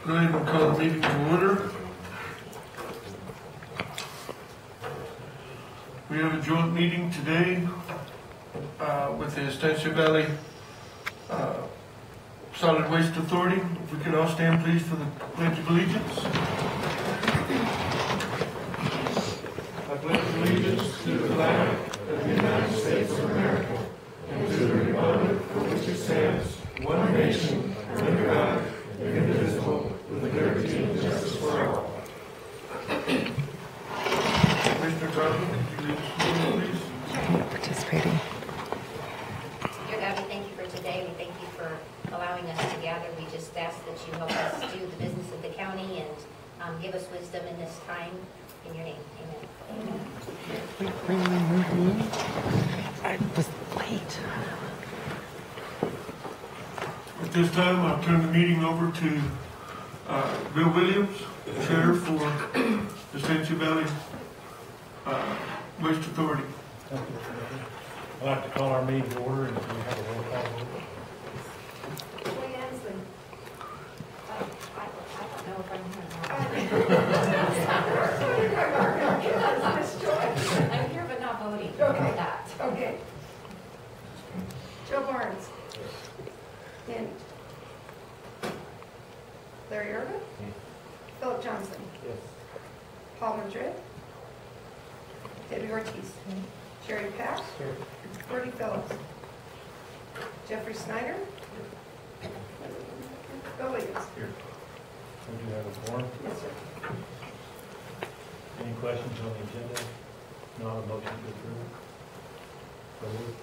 Go ahead and call the meeting to order. We have a joint meeting today with the Estancia Valley Solid Waste Authority. If we could all stand please for the Pledge of Allegiance. I pledge allegiance to the flag of the United States of America and to the republic for which it stands, one nation, under God, indivisible, with liberty and justice for all. Commissioner Garland, could you lead us through, please? Participating. Dear God, we thank you for today. We thank you for allowing us to gather. We just ask that you help us do the business of the county and give us wisdom in this time. In your name, amen. I was late. At this time, I'll turn the meeting over to Bill Williams, Chair for the Estancia Valley Waste Authority. Thank you, Chairman. I'd like to call our meeting to order, and we have a roll call vote. Joy Ansley. I don't know if I'm here, but not voting. Okay. That. Okay. Joe Barnes. And Larry Irvin. Philip Johnson. Yes. Paul Madrid. Debbie Ortiz. Jerry Pass. Here. Bertie Phillips. Jeffrey Snyder. Bill Williams. Here. We do have a quorum. Yes, sir. Any questions on the agenda? Not a motion to approve? So moved.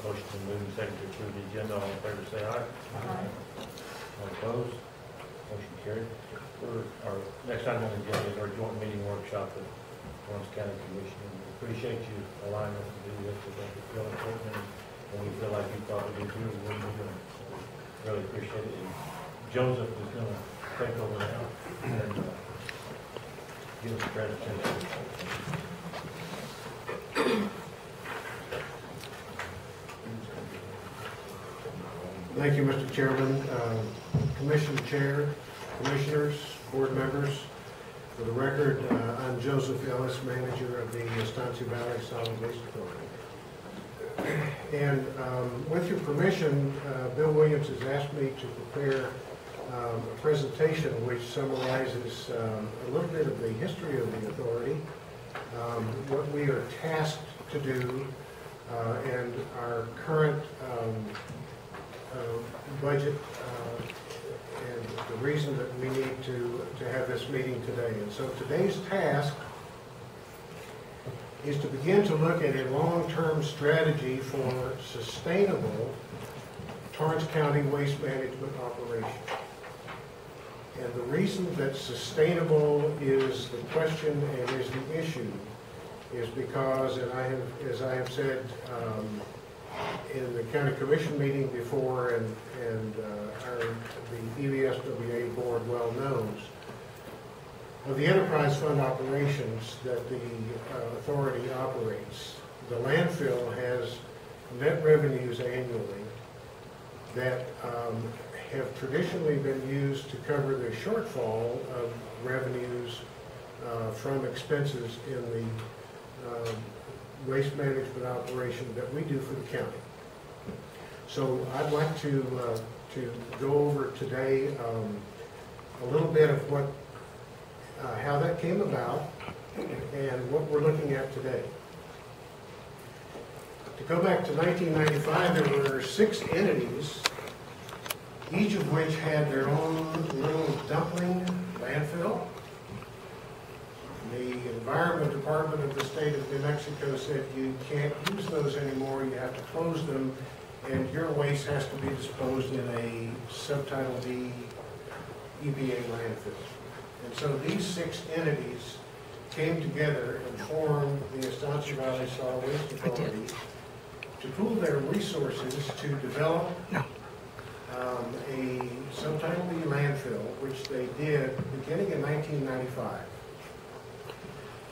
Motion to move and second to approve the agenda. All in favor say aye. Aye. All opposed? Motion carried. Our next item on the agenda is our joint meeting workshop with Torrance County Commission. And we appreciate you allowing us to do this. We think it's really important, and we feel like you thought we did too. We're doing. Really appreciate it. And Joseph is going to take over now and give us a presentation. Thank you, Mr. Chairman, Commission Chair, Commissioners, Board members. For the record, I'm Joseph Ellis, Manager of the Estancia Valley Solid Waste Authority. And with your permission, Bill Williams has asked me to prepare a presentation which summarizes a little bit of the history of the authority, what we are tasked to do, and our current budget and the reason that we need to have this meeting today. And so today's task is to begin to look at a long-term strategy for sustainable Torrance County waste management operation. And the reason that sustainable is the question and is the issue is because, and as I have said in the county commission meeting before, and the EVSWA board well knows, of the enterprise fund operations that the authority operates, the landfill has net revenues annually that have traditionally been used to cover the shortfall of revenues from expenses in the waste management operation that we do for the county. So I'd like to go over today a little bit of what how that came about and what we're looking at today. To go back to 1995, there were 6 entities, each of which had their own little dumpling landfill. The Environment Department of the state of New Mexico said you can't use those anymore, you have to close them, and your waste has to be disposed in a Subtitle D EPA landfill. And so these 6 entities came together and formed the Estancia Valley Solid Waste Authority to pool their resources to develop a Subtitle D landfill, which they did beginning in 1995.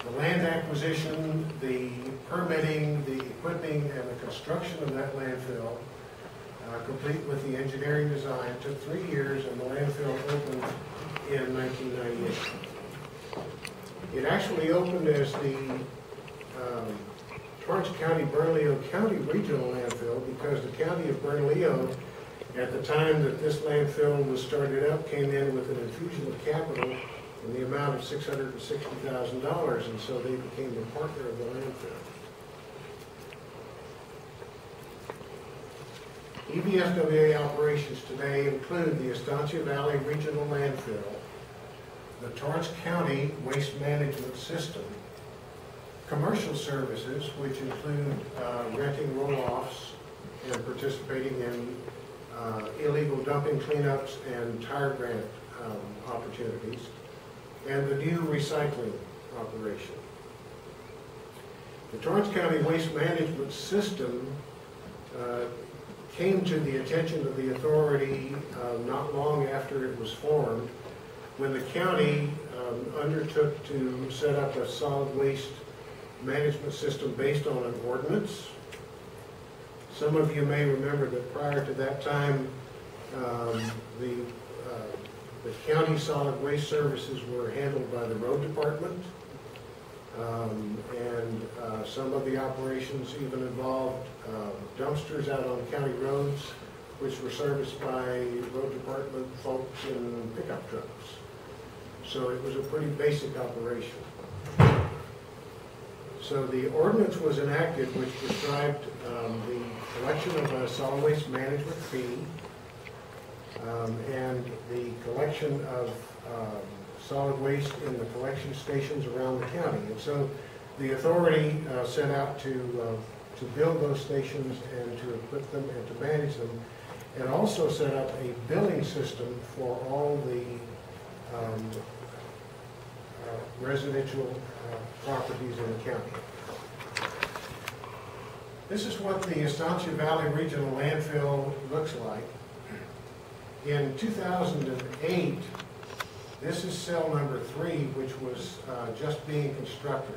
The land acquisition, the permitting, the equipping, and the construction of that landfill complete with the engineering design. Took 3 years, and the landfill opened in 1998. It actually opened as the Torrance County, Bernalillo County Regional Landfill because the county of Bernalillo, at the time that this landfill was started up, came in with an infusion of capital in the amount of $660,000, and so they became the partner of the landfill. EVSWA operations today include the Estancia Valley Regional Landfill, the Torrance County Waste Management System, commercial services, which include renting roll-offs and participating in illegal dumping cleanups and tire grant opportunities, and the new recycling operation. The Torrance County Waste Management System came to the attention of the authority not long after it was formed, when the county undertook to set up a solid waste management system based on an ordinance. Some of you may remember that prior to that time, the county solid waste services were handled by the road department, and some of the operations even involved dumpsters out on county roads, which were serviced by road department folks in pickup trucks. So it was a pretty basic operation. So the ordinance was enacted which prescribed the collection of a solid waste management fee and the collection of solid waste in the collection stations around the county. And so the authority set out to build those stations and to equip them and to manage them, and also set up a billing system for all the residential properties in the county. This is what the Estancia Valley Regional Landfill looks like. In 2008, this is cell number 3, which was just being constructed.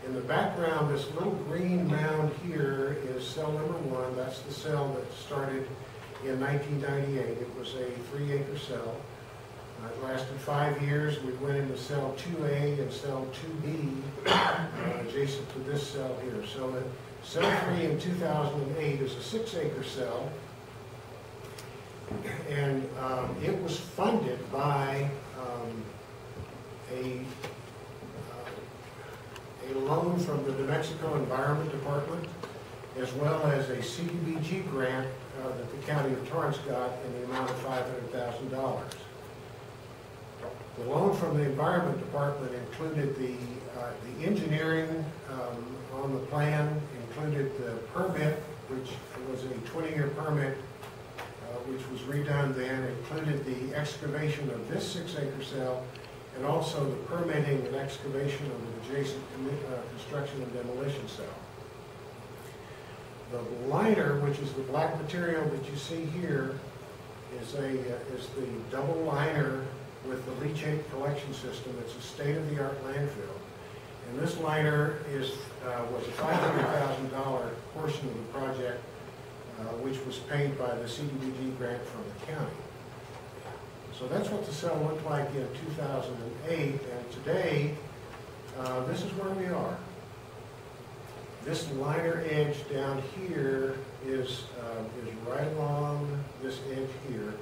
In the background, this little green mound here is cell number 1. That's the cell that started in 1998. It was a 3-acre cell. It lasted 5 years. We went into cell 2A and cell 2B adjacent to this cell here. So cell 3 in 2008 is a 6-acre cell, and it was funded by a loan from the New Mexico Environment Department, as well as a CDBG grant that the County of Torrance got in the amount of $500,000. The loan from the Environment Department included the engineering on the plan, included the permit, which was a 20-year permit, which was redone then, included the excavation of this 6-acre cell, and also the permitting and excavation of the adjacent construction and demolition cell. The liner, which is the black material that you see here, is the double liner with the leachate collection system. It's a state-of-the-art landfill. And this liner was a $500,000 portion of the project, which was paid by the CDBG grant from the county. So that's what the cell looked like in 2008, and today, this is where we are. This liner edge down here is right along this edge here.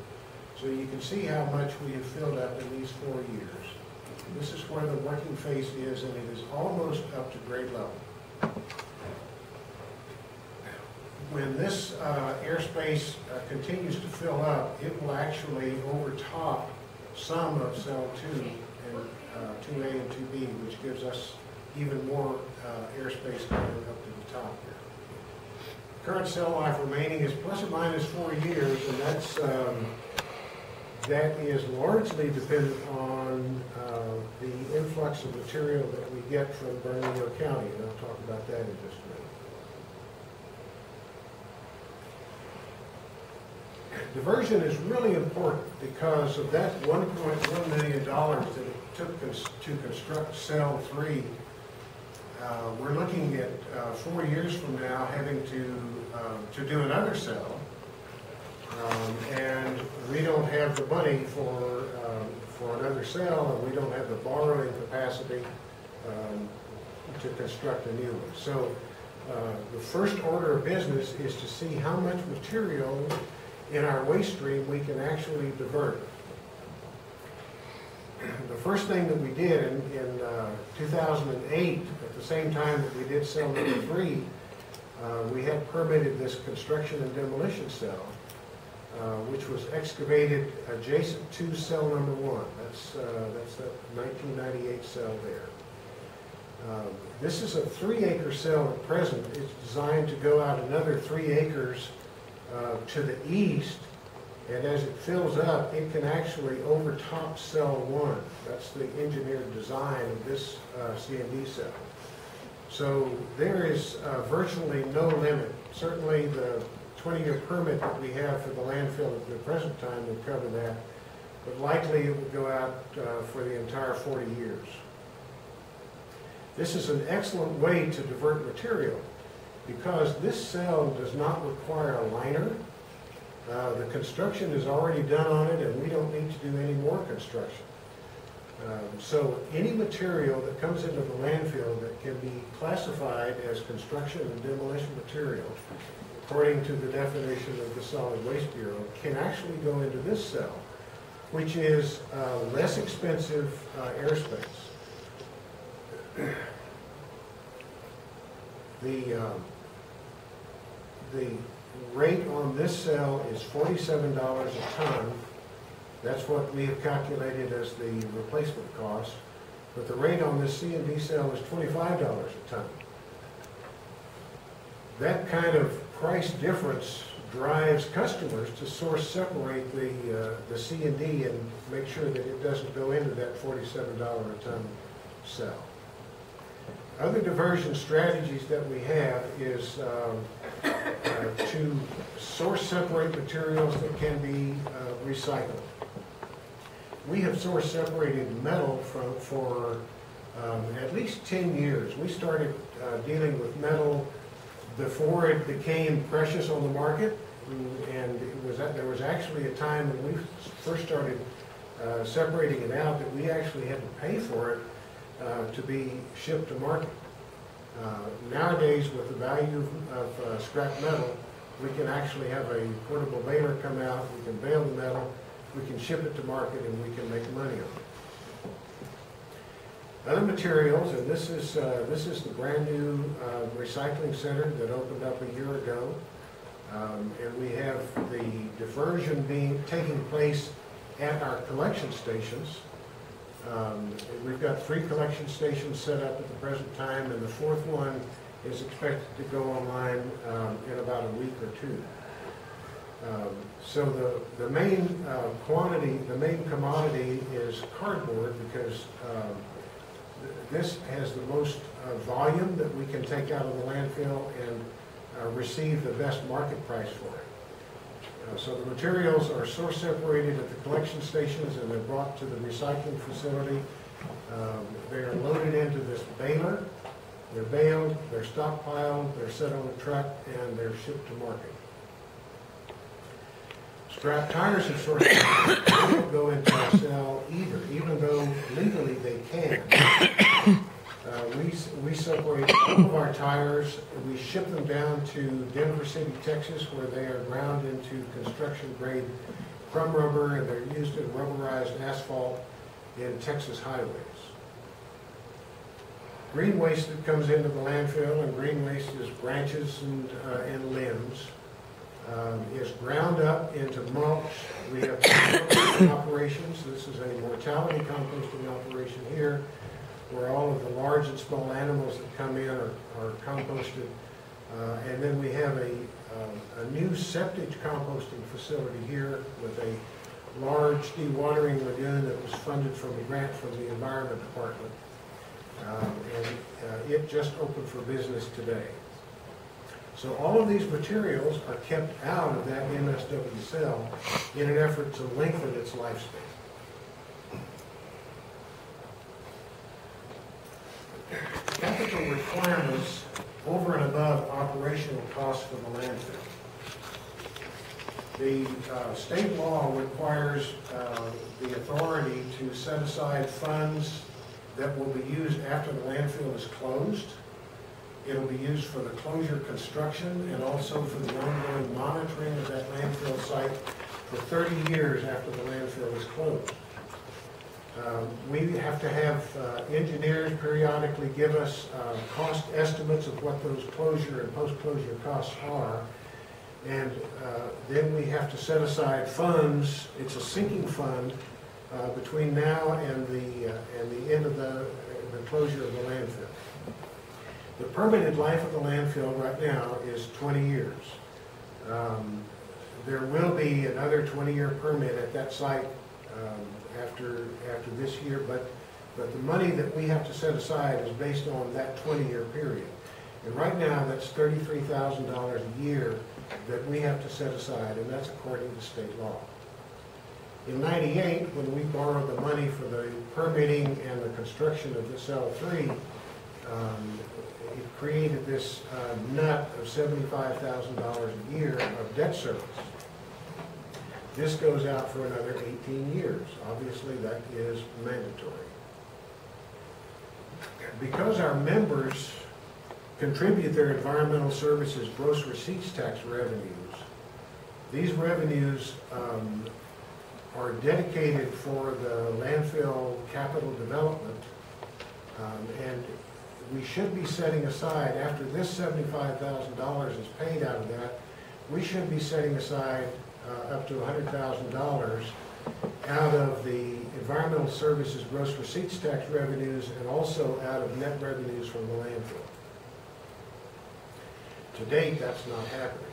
So you can see how much we have filled up in these 4 years. This is where the working face is, and it is almost up to grade level. When this airspace continues to fill up, it will actually overtop some of cell 2 and 2A and 2B, which gives us even more airspace going up to the top here. Current cell life remaining is plus or minus 4 years, and that is largely dependent on the influx of material that we get from Bernalillo County, and I'll talk about that in just a minute. Diversion is really important because of that $1.1 million that it took to construct cell 3. We're looking at 4 years from now having to do another cell, have the money for another cell, and we don't have the borrowing capacity to construct a new one. So the first order of business is to see how much material in our waste stream we can actually divert. The first thing that we did in 2008, at the same time that we did cell number 3, we had permitted this construction and demolition cell, which was excavated adjacent to cell number 1. That's that 1998 cell there. This is a 3-acre cell at present. It's designed to go out another 3 acres to the east, and as it fills up, it can actually overtop cell 1. That's the engineered design of this C&D cell. So there is virtually no limit. Certainly the 20-year permit that we have for the landfill at the present time would cover that, but likely it would go out for the entire 40 years. This is an excellent way to divert material because this cell does not require a liner. The construction is already done on it, and we don't need to do any more construction. So any material that comes into the landfill that can be classified as construction and demolition material, according to the definition of the Solid Waste Bureau, can actually go into this cell, which is less expensive airspace. The rate on this cell is $47 a ton. That's what we have calculated as the replacement cost. But the rate on this C&D cell is $25 a ton. That kind of price difference drives customers to source separate the C&D and make sure that it doesn't go into that $47 a ton cell. Other diversion strategies that we have is to source separate materials that can be recycled. We have source separated metal for at least 10 years. We started dealing with metal before it became precious on the market, and there was actually a time when we first started separating it out that we actually had to pay for it to be shipped to market. Nowadays, with the value of scrap metal, we can actually have a portable baler come out, we can bale the metal, we can ship it to market, and we can make money on it. Other materials, and this is the brand new recycling center that opened up a year ago, and we have the diversion taking place at our collection stations. We've got 3 collection stations set up at the present time, and the 4th one is expected to go online in about a week or 2. So the main the main commodity is cardboard, because this has the most volume that we can take out of the landfill and receive the best market price for it. So the materials are source separated at the collection stations, and they're brought to the recycling facility. They are loaded into this baler, they're baled, they're stockpiled, they're set on a truck, and they're shipped to market. Scrap tires are source separated. They don't go into our cell either, even though legally they can. We separate all of our tires, and we ship them down to Denver City, Texas, where they are ground into construction-grade crumb rubber, and they're used in rubberized asphalt in Texas highways. Green waste that comes into the landfill, and green waste is branches and limbs, is ground up into mulch. We have composting operations. This is a mortality composting operation here, where all of the large and small animals that come in are composted. And then we have a new septic composting facility here with a large dewatering lagoon that was funded from a grant from the Environment Department. And it just opened for business today. So all of these materials are kept out of that MSW cell in an effort to lengthen its lifespan. Capital requirements over and above operational costs for the landfill. The state law requires the authority to set aside funds that will be used after the landfill is closed. It'll be used for the closure construction and also for the ongoing monitoring of that landfill site for 30 years after the landfill is closed. We have to have engineers periodically give us cost estimates of what those closure and post-closure costs are. And then we have to set aside funds. It's a sinking fund between now and the end of the closure of the landfill. The permitted life of the landfill right now is 20 years. There will be another 20-year permit at that site after this year, but the money that we have to set aside is based on that 20-year period. And right now, that's $33,000 a year that we have to set aside, and that's according to state law. In '98, when we borrowed the money for the permitting and the construction of this L3, it created this nut of $75,000 a year of debt service. This goes out for another 18 years. Obviously, that is mandatory. Because our members contribute their environmental services gross receipts tax revenues, these revenues are dedicated for the landfill capital development, and we should be setting aside, after this $75,000 is paid out of that, we should be setting aside up to $100,000 out of the environmental services gross receipts tax revenues and also out of net revenues from the landfill. To date, that's not happening.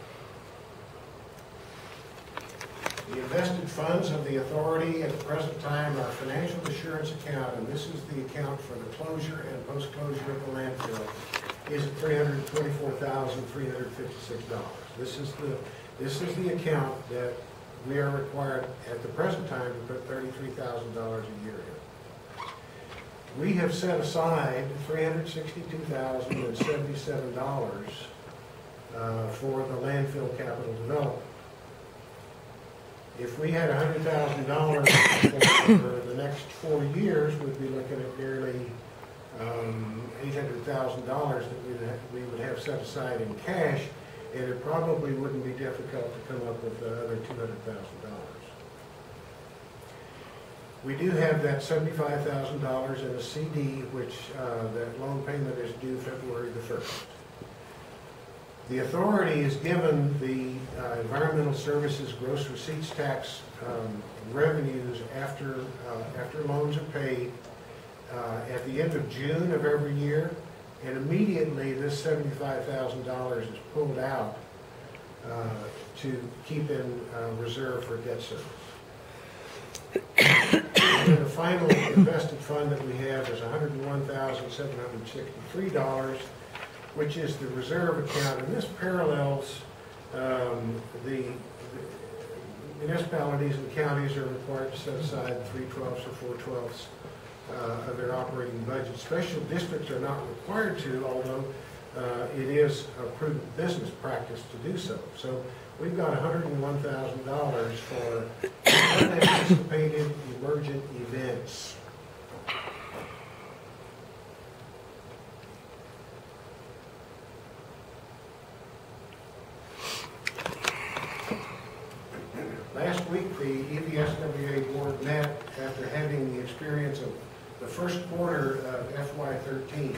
The invested funds of the authority at the present time are financial assurance account, and this is the account for the closure and post-closure of the landfill, is at $324,356. This is the account that we are required at the present time to put $33,000 a year in. We have set aside $362,077 for the landfill capital development. If we had $100,000 for the next 4 years, we'd be looking at nearly $800,000 that we would have set aside in cash, and it probably wouldn't be difficult to come up with the other $200,000. We do have that $75,000 in a CD, which that loan payment is due February the 1st. The authority is given the environmental services gross receipts tax revenues after loans are paid at the end of June of every year, and immediately this $75,000 is pulled out to keep in reserve for debt service. And the final invested fund that we have is $101,763, which is the reserve account, and this parallels the municipalities and counties are required to set aside 3/12 or 4/12 of their operating budget. Special districts are not required to, although it is a prudent business practice to do so. So we've got $101,000 for unanticipated emergent events. Last week, the EVSWA board met after having the experience of the first quarter of FY13.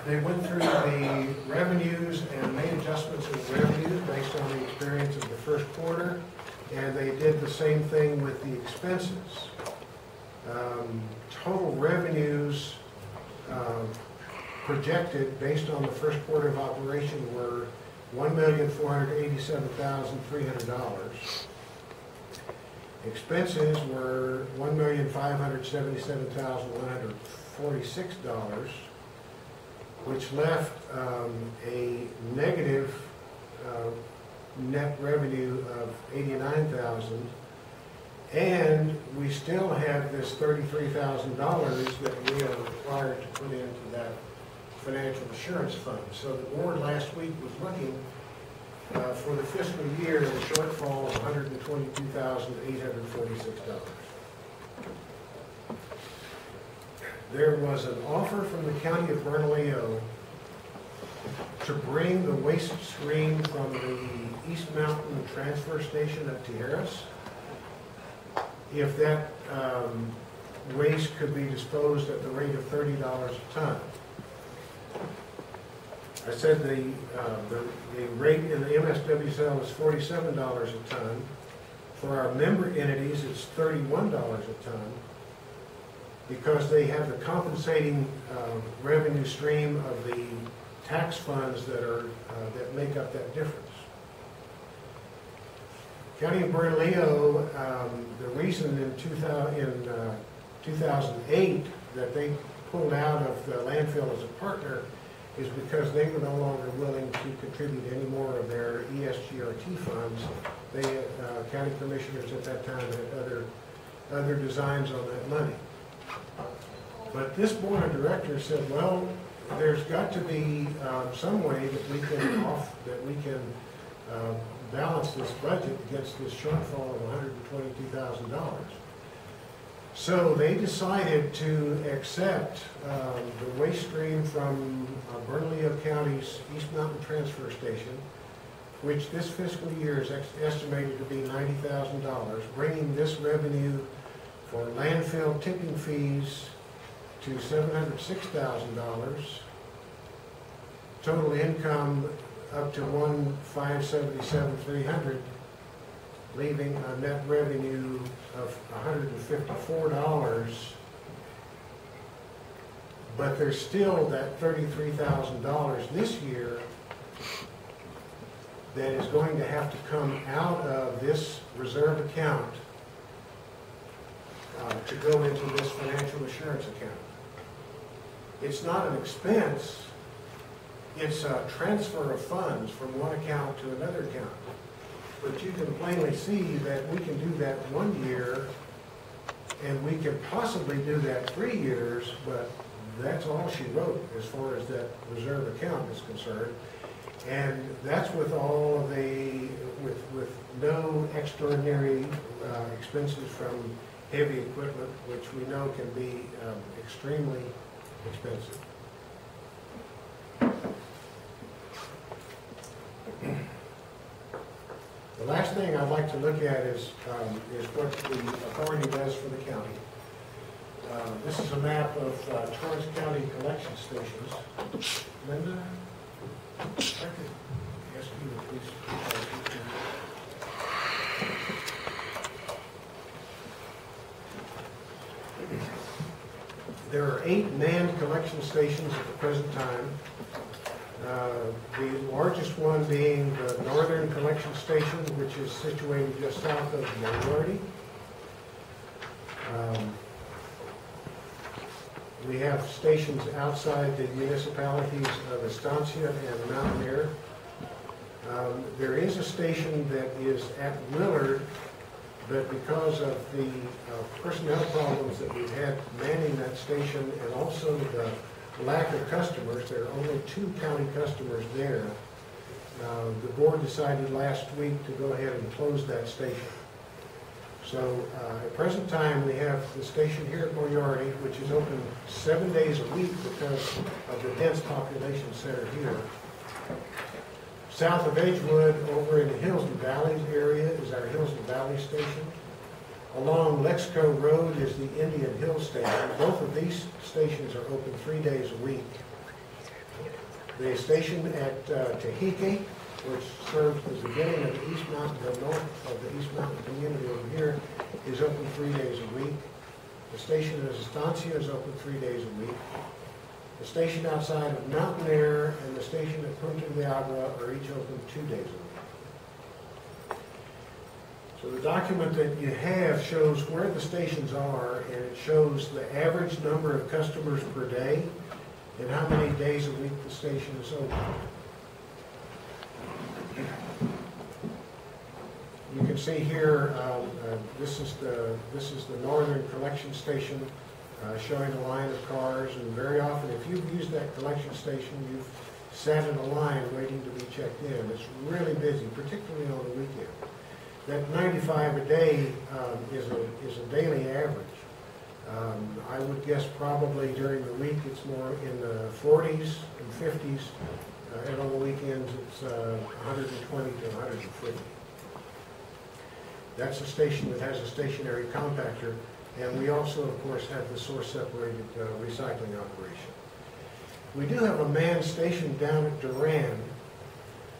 They went through the revenues and made adjustments in revenues based on the experience of the first quarter, and they did the same thing with the expenses. Total revenues projected based on the first quarter of operation were $1,487,300. Expenses were $1,577,146, which left a negative net revenue of $89,000, and we still have this $33,000 that we are required to put into that financial assurance fund. So the board last week was looking For the fiscal year, the shortfall is $122,846. There was an offer from the County of Bernalillo to bring the waste stream from the East Mountain Transfer Station at Torrance, if that waste could be disposed at the rate of $30 a ton. I said the rate in the MSWSL is $47 a ton. For our member entities, it's $31 a ton, because they have the compensating revenue stream of the tax funds that make up that difference. County of Bernalillo, the reason in 2008 that they pulled out of the landfill as a partner is because they were no longer willing to contribute any more of their ESGRT funds. They, county commissioners at that time, had other designs on that money. But this board of directors said, well, there's got to be some way that we can balance this budget against this shortfall of $122,000. So they decided to accept the waste stream from Bernalillo County's East Mountain Transfer Station, which this fiscal year is estimated to be $90,000, bringing this revenue for landfill tipping fees to $706,000, total income up to $1,577,300, leaving a net revenue of $154, but there's still that $33,000 this year that is going to have to come out of this reserve account to go into this financial assurance account. It's not an expense, it's a transfer of funds from one account to another account. But you can plainly see that we can do that 1 year, and we can possibly do that 3 years, but that's all she wrote as far as that reserve account is concerned. And that's with all of with no extraordinary expenses from heavy equipment, which we know can be extremely expensive. The last thing I'd like to look at is what the authority does for the county. This is a map of Torrance County collection stations. Linda, I could ask you to please. There are 8 manned collection stations at the present time. The largest one being the Northern Collection Station, which is situated just south of Moriarty. We have stations outside the municipalities of Estancia and Mountaineer. There is a station that is at Willard, but because of the personnel problems that we've had manning that station, and also the lack of customers, there are only 2 county customers there. The board decided last week to go ahead and close that station. So at present time, we have the station here at Moriarty, which is open 7 days a week because of the dense population center here. South of Edgewood, over in the Hills and Valleys area, is our Hills and Valley station. Along Lexco Road is the Indian Hill Station. Both of these stations are open 3 days a week. The station at Tahiti, which serves the beginning of the East Mountain, the north of the East Mountain community over here, is open 3 days a week. The station at Estancia is open 3 days a week. The station outside of Mountaineer and the station at Punta de Agua are each open 2 days a week. So the document that you have shows where the stations are, and it shows the average number of customers per day and how many days a week the station is open. You can see here, this is the Northern Collection Station, showing a line of cars, and very often, if you've used that collection station, you've sat in a line waiting to be checked in. It's really busy, particularly on the weekend. That 95 a day is a daily average. I would guess probably during the week it's more in the 40s and 50s, and on the weekends it's 120 to 150. That's a station that has a stationary compactor, and we also, of course, have the source-separated recycling operation. We do have a manned station down at Torrance,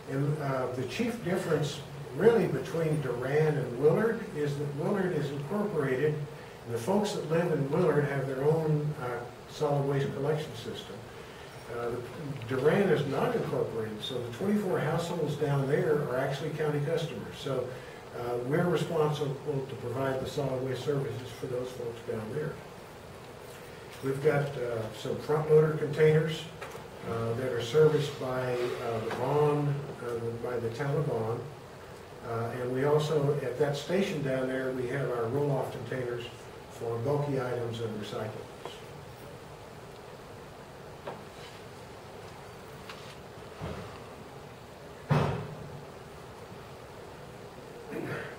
and the chief difference really between Torrance and Willard is that Willard is incorporated, and the folks that live in Willard have their own solid waste collection system. Torrance is not incorporated, so the 24 households down there are actually county customers. So we're responsible to provide the solid waste services for those folks down there. We've got some front loader containers that are serviced by the Vaughn, by the town of Vaughn. And we also, at that station down there, we have our roll-off containers for bulky items and recyclables.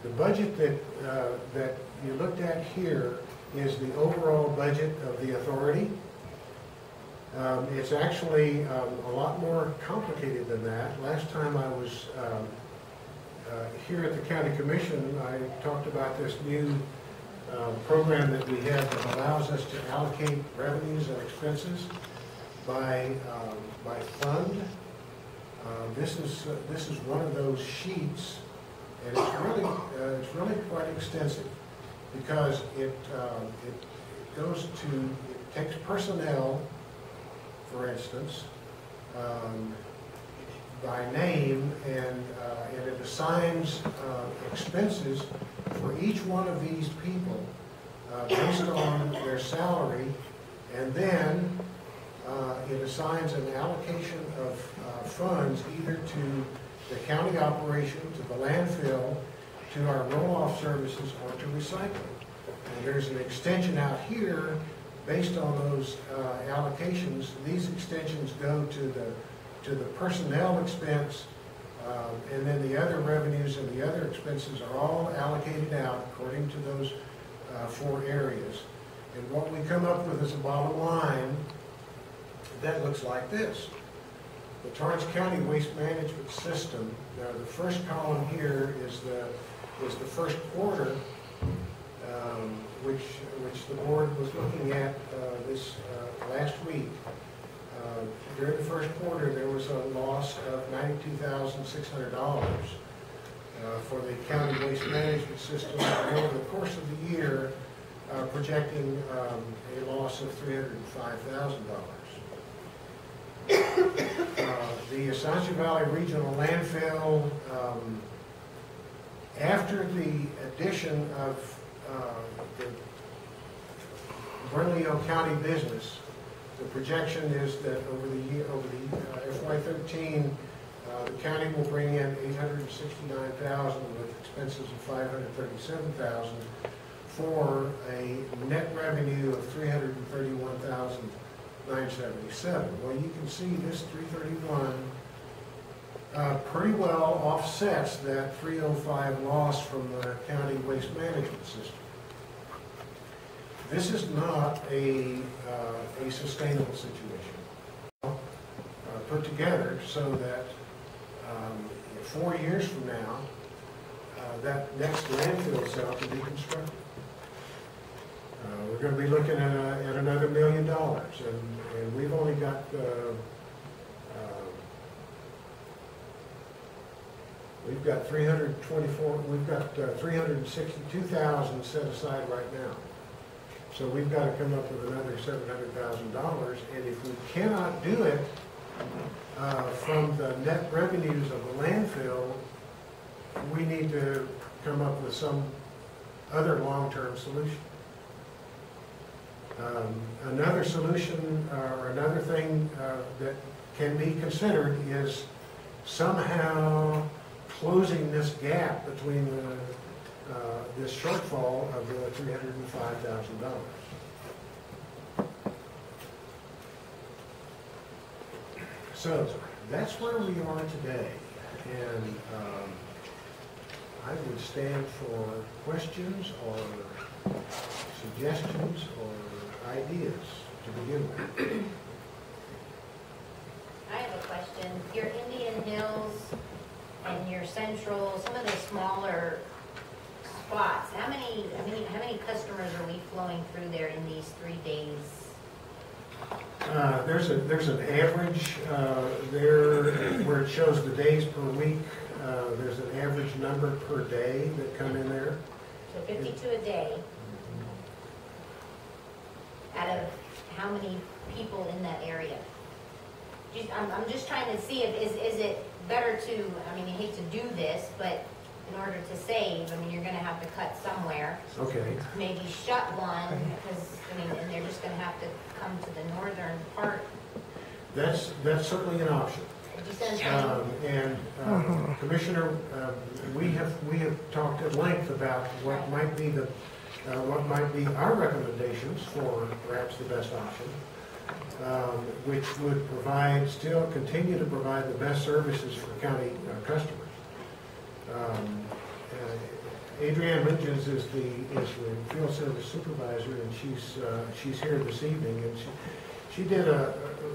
The budget that you looked at here is the overall budget of the authority. It's actually a lot more complicated than that. Last time I was here at the County Commission, I talked about this new program that we have that allows us to allocate revenues and expenses by fund. This is one of those sheets, and it's really quite extensive because it takes personnel, for instance, by name, and it assigns expenses for each one of these people based on their salary, and then it assigns an allocation of funds either to the county operation, to the landfill, to our roll-off services, or to recycling. And there's an extension out here based on those allocations. These extensions go to the personnel expense, and then the other revenues and the other expenses are all allocated out according to those 4 areas. And what we come up with is a bottom line that looks like this. The Torrance County Waste Management System, the first column here is the first quarter, which the board was looking at this last week. During the first quarter, there was a loss of $92,600 for the county waste management system. And over the course of the year, projecting a loss of $305,000. The Estancia Valley Regional Landfill, after the addition of the Bernalillo County business, the projection is that over the FY13, the county will bring in $869,000 with expenses of $537,000 for a net revenue of $331,977. Well, you can see this 331 pretty well offsets that 305 loss from the county waste management system. This is not a sustainable situation. Put together so that 4 years from now, that next landfill cell can be constructed. We're going to be looking at another $1 million, and we've only got we've got 362,000 set aside right now. So we've got to come up with another $700,000, and if we cannot do it from the net revenues of the landfill, we need to come up with some other long-term solution. Another solution or another thing that can be considered is somehow closing this gap between this shortfall of the $305,000. So that's where we are today. And I would stand for questions or suggestions or ideas to begin with. I have a question. Your Indian Hills and your Central, some of the smaller spots, how many customers are we flowing through there in these 3 days? There's an average there where it shows the days per week. There's an average number per day that come in there. So 52 a day. Out of how many people in that area? I'm just trying to see if, is it better to, I mean, I hate to do this, but in order to save, I mean, you're gonna have to cut somewhere. Okay. Maybe shut one, because, I mean, and they're just gonna have to come to the northern part. That's certainly an option. Would you send them? And Commissioner, we have talked at length about what might be our recommendations for perhaps the best option, which would continue to provide the best services for county customers. Adrienne Mingens is the field service supervisor, and she's here this evening, and she did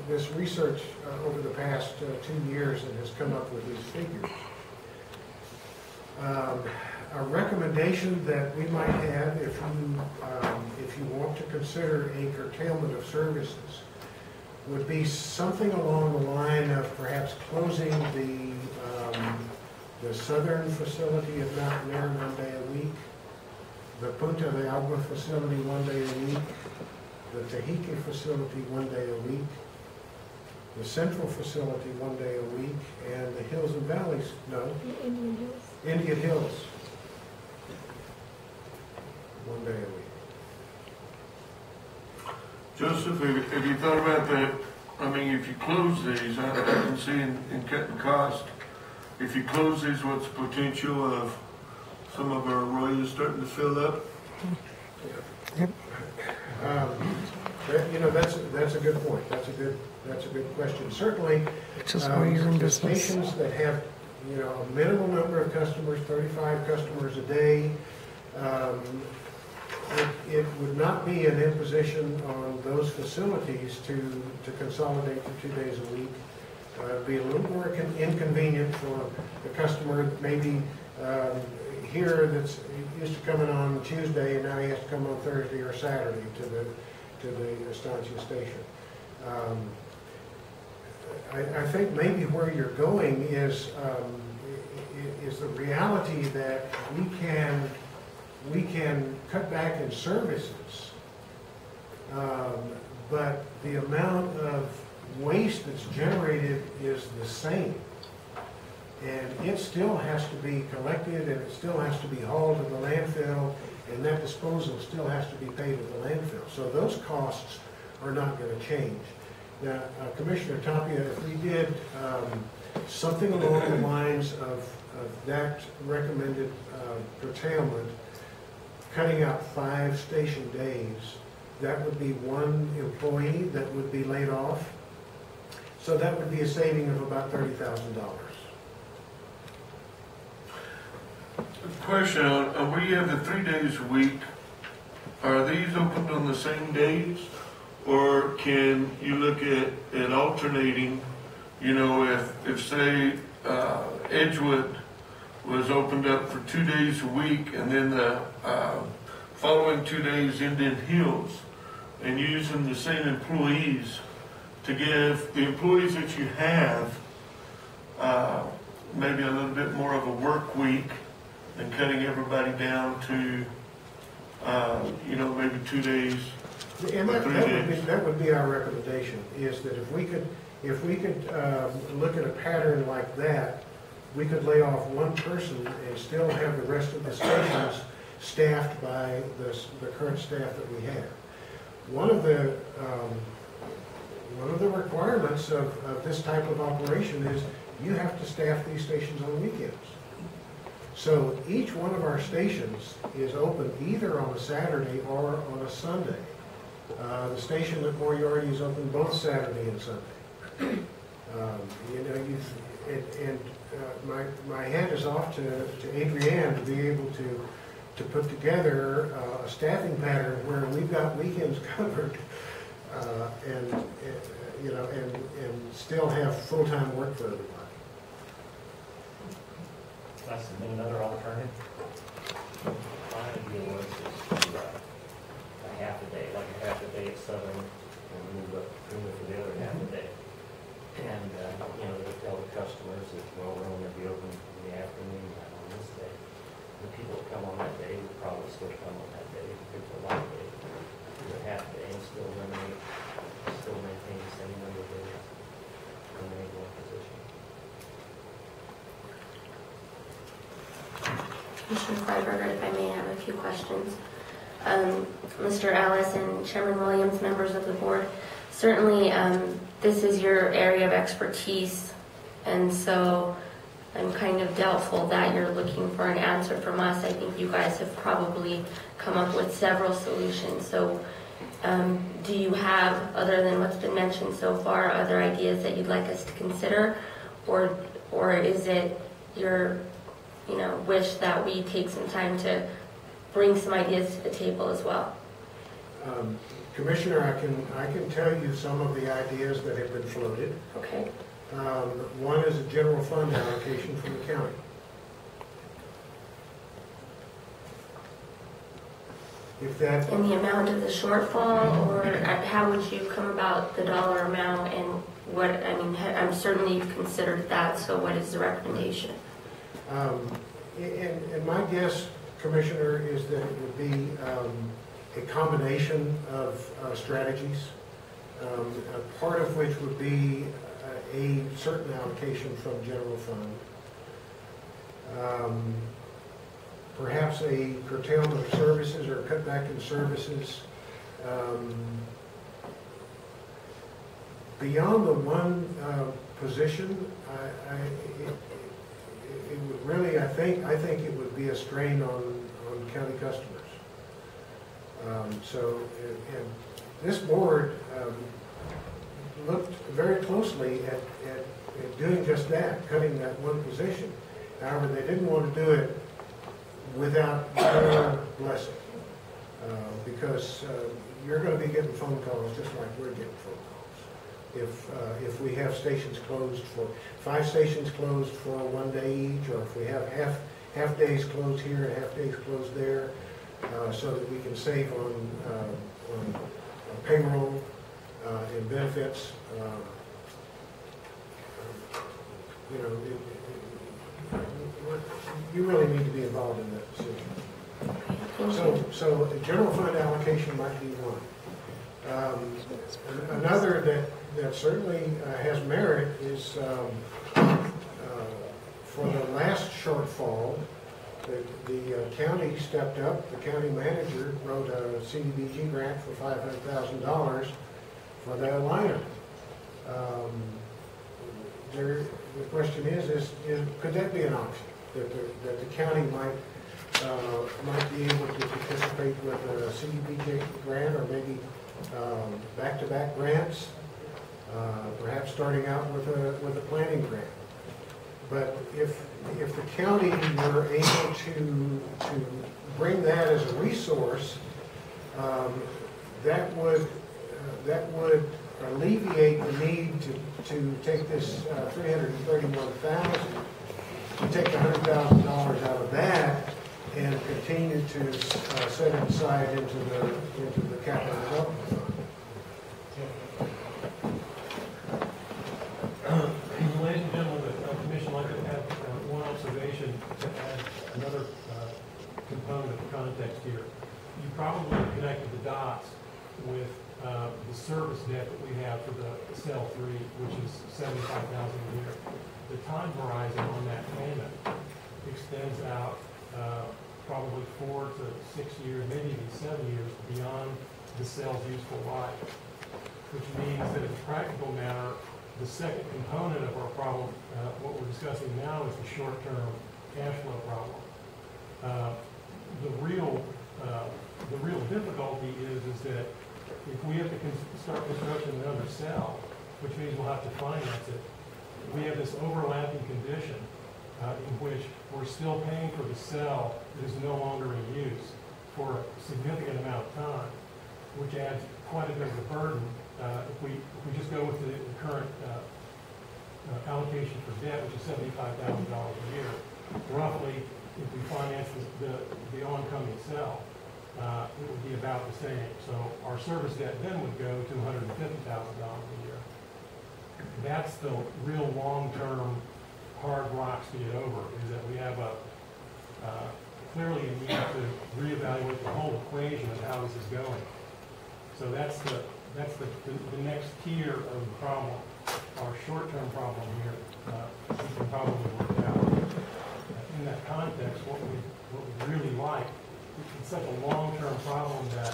this research over the past 2 years and has come up with these figures. A recommendation that we might have, if you want to consider a curtailment of services, would be something along the line of perhaps closing the southern facility of Mountainair 1 day a week, the Punta de Agua facility 1 day a week, the Tahiti facility 1 day a week, the central facility 1 day a week, and the Hills and Valleys, Indian Hills 1 day a week. Joseph, have you thought about that? I mean, if you close these, I can see in cutting cost, if you close these, what's the potential of some of our arroyos starting to fill up? Yep. That's a good point. That's a good question. Certainly, Which is why you're in business. stations that have, a minimal number of customers, 35 customers a day, it would not be an imposition on those facilities to consolidate to 2 days a week. It'd be a little more inconvenient for the customer that maybe here that's used to coming on Tuesday, and now he has to come on Thursday or Saturday to the Estancia station. I think maybe where you're going is the reality that we can cut back in services, but the amount of waste that's generated is the same. And it still has to be collected, and it still has to be hauled to the landfill, and that disposal still has to be paid at the landfill. So those costs are not going to change. Now, Commissioner Tapia, if we did something along the lines of that recommended curtailment, cutting out 5 station days, that would be 1 employee that would be laid off. So that would be a saving of about $30,000. Question, where you have the 3 days a week, are these opened on the same days? Or can you look at alternating, if say, Edgewood was opened up for 2 days a week, and then the following 2 days Indian Hills, and using the same employees to give the employees that you have maybe a little bit more of a work week than cutting everybody down to, maybe 2 days. And that would be our recommendation, is that if we could look at a pattern like that, we could lay off 1 person and still have the rest of the stations staffed by the current staff that we have. One of the requirements of this type of operation is you have to staff these stations on weekends. So each one of our stations is open either on a Saturday or on a Sunday. The station at Moriarty is open both Saturday and Sunday. You know, my hat is off to Adrienne to be able to put together a staffing pattern where we've got weekends covered, and you know, and still have full-time work for everybody. I submit another alternative. My idea was just a half a day, like a half a day at Southern, and move for the other half a day. And, you know, they tell the customers that, well, we're only going to be open in the afternoon on this day. The people that come on that day would probably still come on that day if it's a long day. Do a half day and still maintain the same number of days in any one position. Commissioner Freiberger, if I may have a few questions. Mr. Ellis and Chairman Williams, members of the board, certainly this is your area of expertise, and so I'm kind of doubtful that you're looking for an answer from us. I think you guys have probably come up with several solutions. So do you have, other than what's been mentioned so far, other ideas that you'd like us to consider, or is it your wish that we take some time to bring some ideas to the table as well? Commissioner, I can tell you some of the ideas that have been floated. Okay. One is a general fund allocation from the county. If that, And the amount of the shortfall, or how would you come about the dollar amount, and what, I mean, I'm certainly you've considered that, so what is the recommendation? and my guess, Commissioner, is that it would be a combination of strategies, a part of which would be a certain allocation from general fund, perhaps a curtailment of services or cutback in services. Beyond the one position, it would really, I think it would be a strain on county customers. And this board looked very closely at doing just that, cutting that one position. However, they didn't want to do it without your blessing, because you're going to be getting phone calls just like we're getting phone calls. If we have stations closed for 5 stations closed for 1 day each, or if we have half days closed here and half days closed there, so that we can save on payroll and benefits. You really need to be involved in that decision. So a general fund allocation might be one. Another that certainly has merit is for the last shortfall, the county stepped up. The county manager wrote a CDBG grant for $500,000 for that liner. The question is could that be an option, that the county might be able to participate with a CDBG grant, or maybe back-to-back grants, perhaps starting out with a planning grant. But if the county were able to bring that as a resource, that would alleviate the need to take this $331,000, to take $100,000 out of that and continue to set it aside into the capital development fund. Ladies and gentlemen, the commission would like to have one observation to add another component of context here. You probably connected the dots with the service debt that we have for the cell 3, which is $75,000 a year. The time horizon on that payment extends out probably 4 to 6 years, maybe even 7 years beyond the cell's useful life, which means that as a practical matter, the second component of our problem, what we're discussing now, is the short-term cash flow problem. The real difficulty is that if we have to start construction of another cell, which means we'll have to finance it, we have this overlapping condition in which we're still paying for the cell that is no longer in use for a significant amount of time, which adds quite a bit of a burden. If we just go with the current allocation for debt, which is $75,000 a year, roughly, if we finance the oncoming cell, it would be about the same. So our service debt then would go to $150,000 a year. That's the real long-term hard rocks to get over, is that we have clearly a need to reevaluate the whole equation of how this is going. So that's the next tier of the problem. Our short-term problem here, we can probably work out. In that context, what we really like, it's such a long-term problem that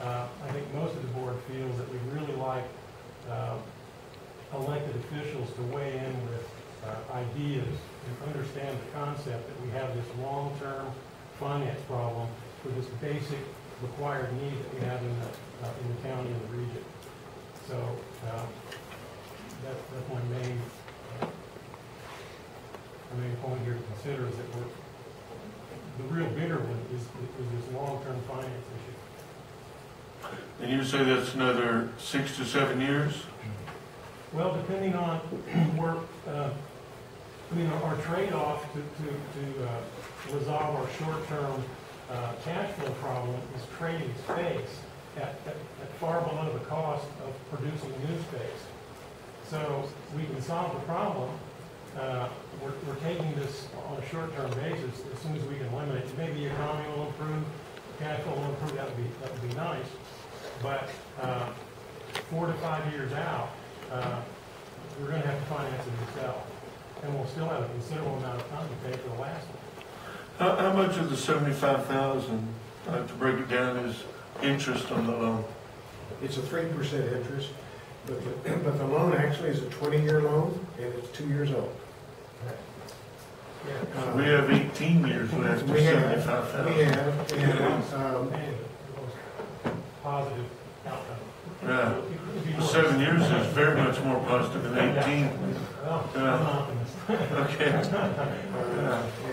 I think most of the board feels that we really like elected officials to weigh in with ideas and understand the concept that we have this long-term finance problem for this basic required need that we have in the county and the region. So that's my main point here to consider, is that the real bigger one is this long-term finance issue. And you say that's another 6 to 7 years? Well, depending on where, our trade-off to resolve our short-term cash flow problem is trading space at far below the cost of producing new space. So we can solve the problem. We're taking this on a short-term basis as soon as we can eliminate it. Maybe the economy will improve, cash flow will improve. That would be nice. But 4 to 5 years out, we're going to have to finance a new cell, and we'll still have a considerable amount of time to pay for the last one. How much of the $75,000, to break it down, is interest on the loan? It's a 3% interest, but the loan actually is a 20-year loan, and it's 2 years old. So we have 18 years left of $75,000. We have, and Positive outcome. Right. 7 years is very much more positive than 18. Well, I'm an optimist. Okay.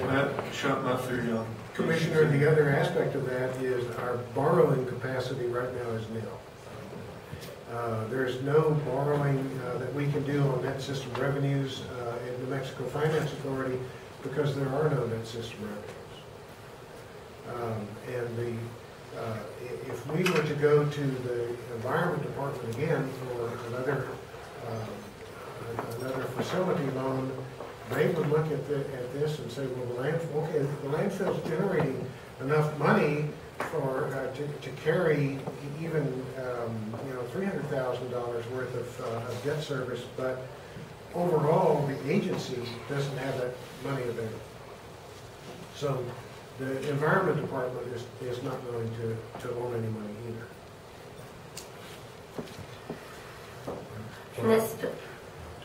That shot my theory on. Commissioner, the other aspect of that is our borrowing capacity right now is nil. There's no borrowing that we can do on net system revenues in New Mexico Finance Authority because there are no net system revenues. If we were to go to the Environment Department again for another facility loan, they would look at this and say, well, the landfill's generating enough money for to carry even $300,000 worth of debt service, but overall the agency doesn't have that money available. So the Environment Department is not going to loan any money either.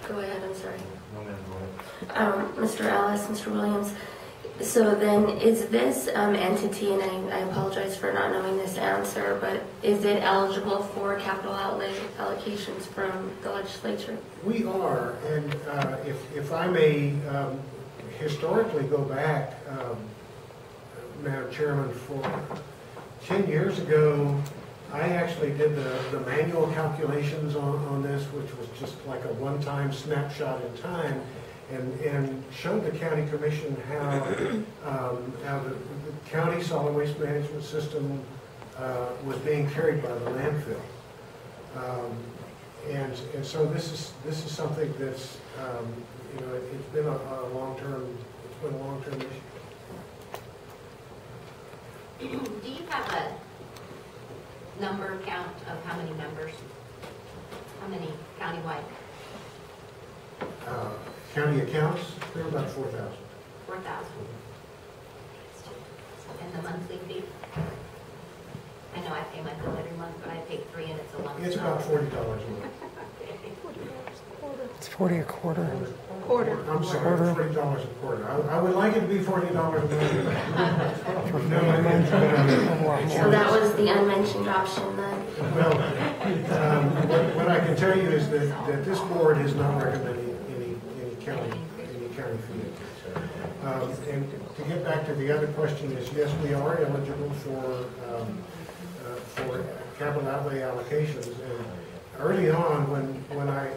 Go ahead, I'm sorry. Mr. Ellis, Mr. Williams, so then is this entity, and I apologize for not knowing this answer, but is it eligible for capital outlay allocations from the legislature? We are, and if I may historically go back, Madam Chairman, for 10 years ago, I actually did the manual calculations on this, which was just like a one-time snapshot in time, and showed the county commission how the county solid waste management system was being carried by the landfill, and so this is something that's it's been a long-term issue. Do you have a number count of how many members? How many countywide? County accounts, they're about 4,000. 4,000. And the monthly fee? I know I pay my bill every month, but I pay $3 and it's a lump sum. It's about $40 a month. It's 40 a quarter. I'm sorry, $40 a quarter. I would like it to be $40 a month. So that was the unmentioned option then? Well, what I can tell you is that this board has not recommended any county fee. And to get back to the other question is, yes, we are eligible for capital outlay allocations. And early on, when I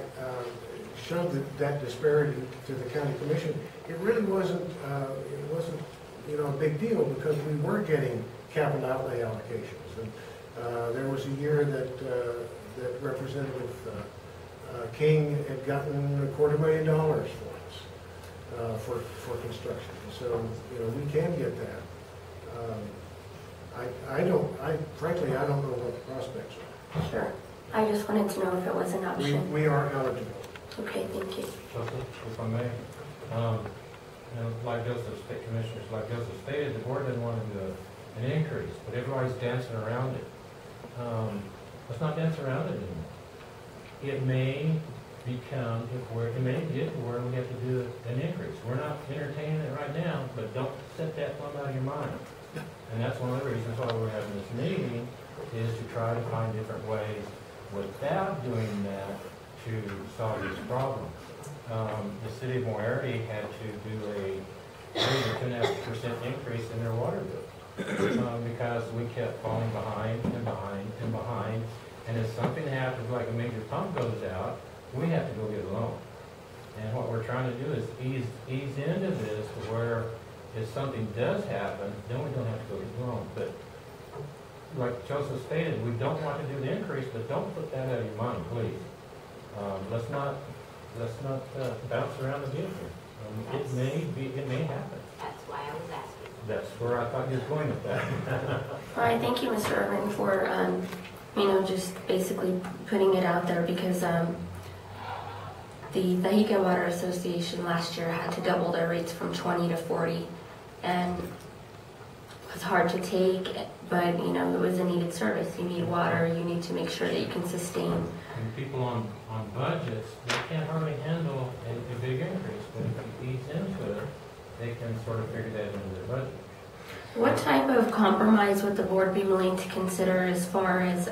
showed that disparity to the county commission, it really wasn't a big deal because we were getting capital outlay allocations. And there was a year that Representative King had gotten $250,000 for us for construction. So we can get that. Frankly, I don't know what the prospects are. Sure. I just wanted to know if it was an option. We are eligible. Okay, thank you. If I may, like Joseph, state commissioners, like Joseph stated, the board didn't want to do an increase, but everybody's dancing around it. Let's not dance around it anymore. It may become, it may get to where we have to do an increase. We're not entertaining it right now, but don't set that one out of your mind. And that's one of the reasons why we're having this meeting, is to try to find different ways without doing that to solve these problems. The city of Moarity had to do a 2.5% increase in their water bill because we kept falling behind and behind and behind. And if something happens, like a major pump goes out, we have to go get a loan. And what we're trying to do is ease into this to where if something does happen, then we don't have to go get a loan. But like Joseph stated, we don't want to do the increase, but don't put that out of your mind, please. Let's not bounce around the vehicle. It may happen. That's why I was asking. That's where I thought you was going with that. All right, thank you, Mr. Irvin, for just basically putting it out there, because the Tahika Water Association last year had to double their rates from 20 to 40, and it was hard to take, but it was a needed service. You need water, you need to make sure that you can sustain. And people on budgets, they can't hardly handle a big increase, but if you ease into it, they can sort of figure that into their budget. What type of compromise would the board be willing to consider as far as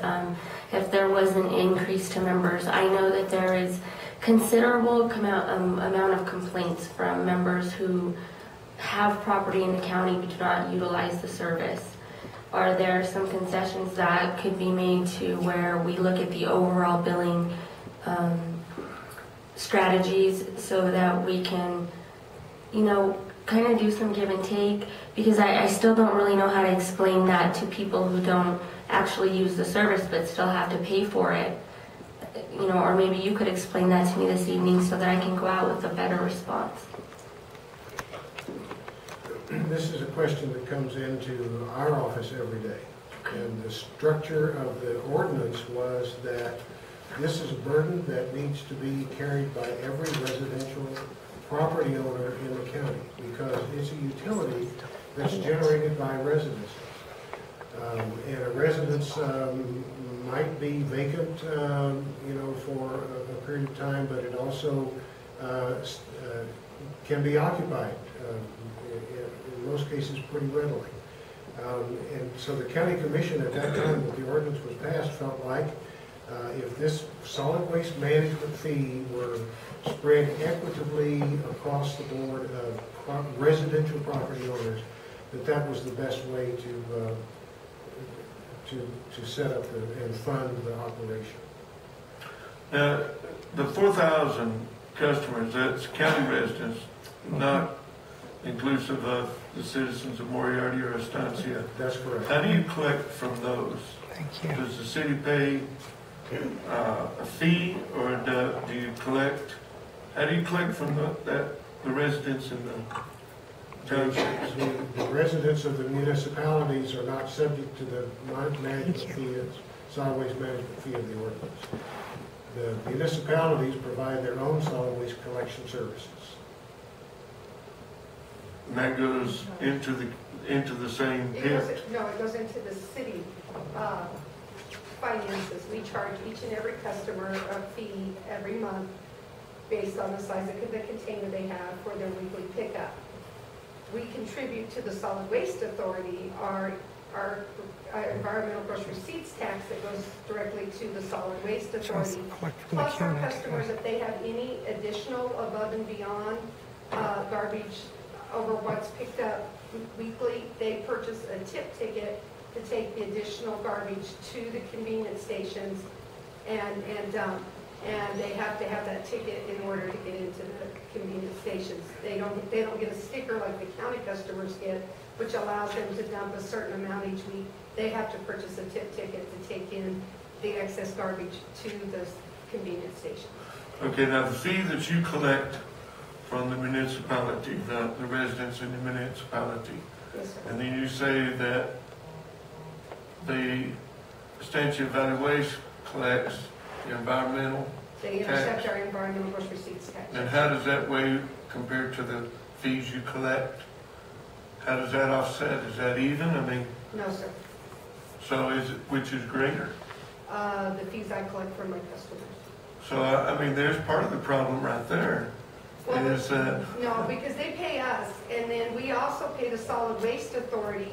if there was an increase to members? I know that there is considerable amount of complaints from members who have property in the county but do not utilize the service. Are there some concessions that could be made to where we look at the overall billing strategies so that we can, kind of do some give and take? Because I still don't really know how to explain that to people who don't actually use the service but still have to pay for it. Or maybe you could explain that to me this evening so that I can go out with a better response. This is a question that comes into our office every day. And the structure of the ordinance was that this is a burden that needs to be carried by every residential property owner in the county, because it's a utility that's generated by residents. And a residence might be vacant, for a period of time, but it also can be occupied, in most cases pretty readily. And so the county commission at that time that the ordinance was passed felt like if this solid waste management fee were spread equitably across the board of residential property owners, that was the best way to set up and fund the operation. Now, the 4,000 customers, that's county residents, not inclusive of the citizens of Moriarty or Estancia. That's correct. How do you collect from those? Thank you. Does the city pay a fee, or do you collect? How do you collect from the residents in the townships? The residents of the municipalities are not subject to the management fee, solid waste management fee of the ordinance. The municipalities provide their own solid waste collection services. And that goes into the same pit. It goes into the city finances. We charge each and every customer a fee every month based on the size of the container they have for their weekly pickup. We contribute to the Solid Waste Authority our our environmental gross receipts tax that goes directly to the solid waste authority. collect from the Plus our county. customers, if they have any additional above and beyond garbage over what's picked up weekly, they purchase a tip ticket to take the additional garbage to the convenience stations and dump. And they have to have that ticket in order to get into the convenience stations. They don't get a sticker like the county customers get, which allows them to dump a certain amount each week. They have to purchase a tip ticket to take in the excess garbage to the convenience station. Okay, now the fee that you collect from the municipality, the residents in the municipality, Yes, sir. and then you say that the Estancia Valley Waste collects the environmental, They intercept our environmental gross receipts tax. and how does that weigh compared to the fees you collect? How does that offset? Is that even? I mean, No, sir. so which is greater? The fees I collect from my customers. So, I mean, there's part of the problem right there. Well, Is that, no, because they pay us, and then we also pay the solid waste authority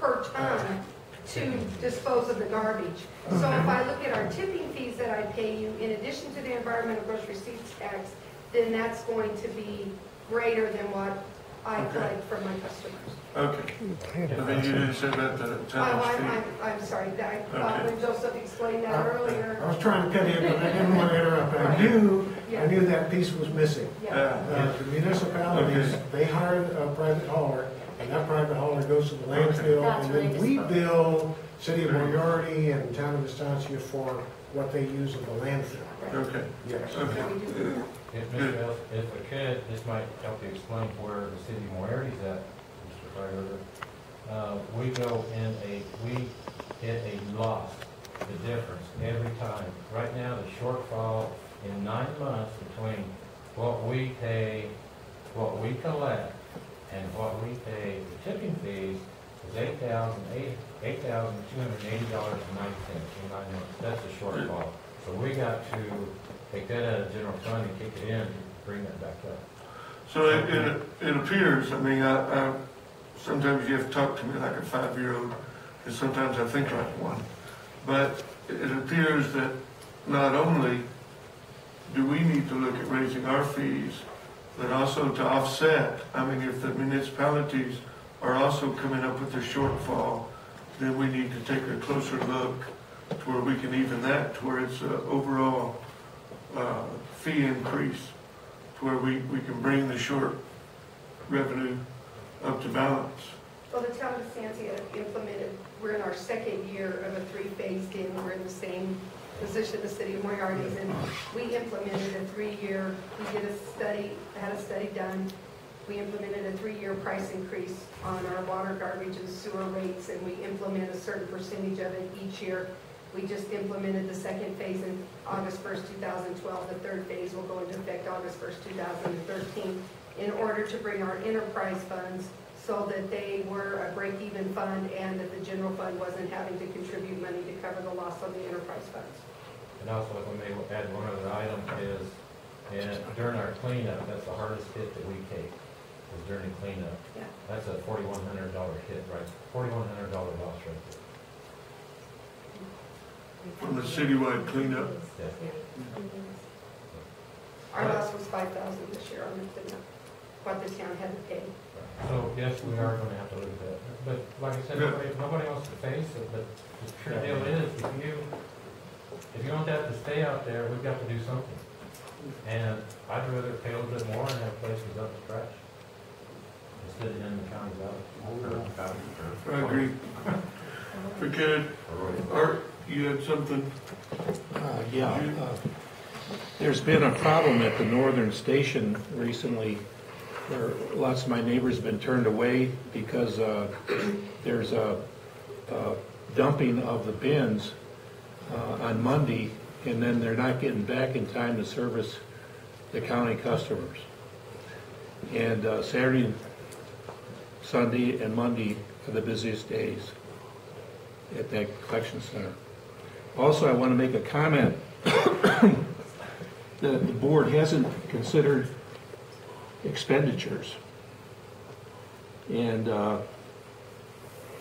per ton to dispose of the garbage. So if I look at our tipping fees that I pay you, in addition to the environmental gross receipts tax, then that's going to be greater than what I Okay. collect from my customers. okay. I mean, you didn't say about the tonnage fee. I'm sorry, I thought when Joseph explained that earlier. I was trying to cut in, but I didn't want to interrupt. I knew that piece was missing. Yeah. The municipalities, they hire a private hauler, and that private hauler goes to the landfill, That's and where then they we dispose. bill City of Moriarty and Town of Estancia for what they use in the landfill. Okay. Yes. Okay. So we do that. If Mr. Ellis, if I could, this might help you explain where the city of Moriarty's at, Mr. Fryerger. We hit a loss, the difference every time. Right now, the shortfall in 9 months between what we pay, what we collect, and what we pay the tipping fees is $8,280.90 in 9 months. That's a shortfall. So we got to take that out of general fund and kick it in to bring that back up. So it appears, I mean, I sometimes you have to talk to me like a 5-year-old, and sometimes I think like one. But it appears that not only do we need to look at raising our fees, but also to offset. I mean, if the municipalities are also coming up with a shortfall, then we need to take a closer look to where we can even that, to where it's an overall fee increase, to where we can bring the short revenue up to balance. Well, the town of Estancia implemented, we're in our second year of a 3-phased in, we're in the same position the city of Moriarty is in. We implemented a 3-year, we did a study, had a study done. We implemented a 3-year price increase on our water, garbage, and sewer rates, and we implement a certain percentage of it each year. We just implemented the second phase in August 1st, 2012. The third phase will go into effect August 1st, 2013, in order to bring our enterprise funds so that they were a break-even fund and that the general fund wasn't having to contribute money to cover the loss on the enterprise funds. And also, if I may add one other item is, and during our cleanup, that's the hardest hit that we take, is during the cleanup. Yeah. That's a $4,100 hit, right? $4,100 loss right there. From the citywide cleanup. Yeah. Our loss was $5,000 this year on the cleanup, what the town had to pay. So, yes, we are gonna have to look at that. But like I said, nobody wants to face it, but the true deal is, if you want that to stay out there, we've got to do something. And I'd rather pay a little bit more and have places up to scratch instead of in the county's out. I agree. We could, Art, you had something? There's been a problem at the northern station recently where lots of my neighbors have been turned away because there's a dumping of the bins on Monday, and then they're not getting back in time to service the county customers. And Saturday, Sunday, and Monday are the busiest days at that collection center. Also, I want to make a comment that the board hasn't considered expenditures. And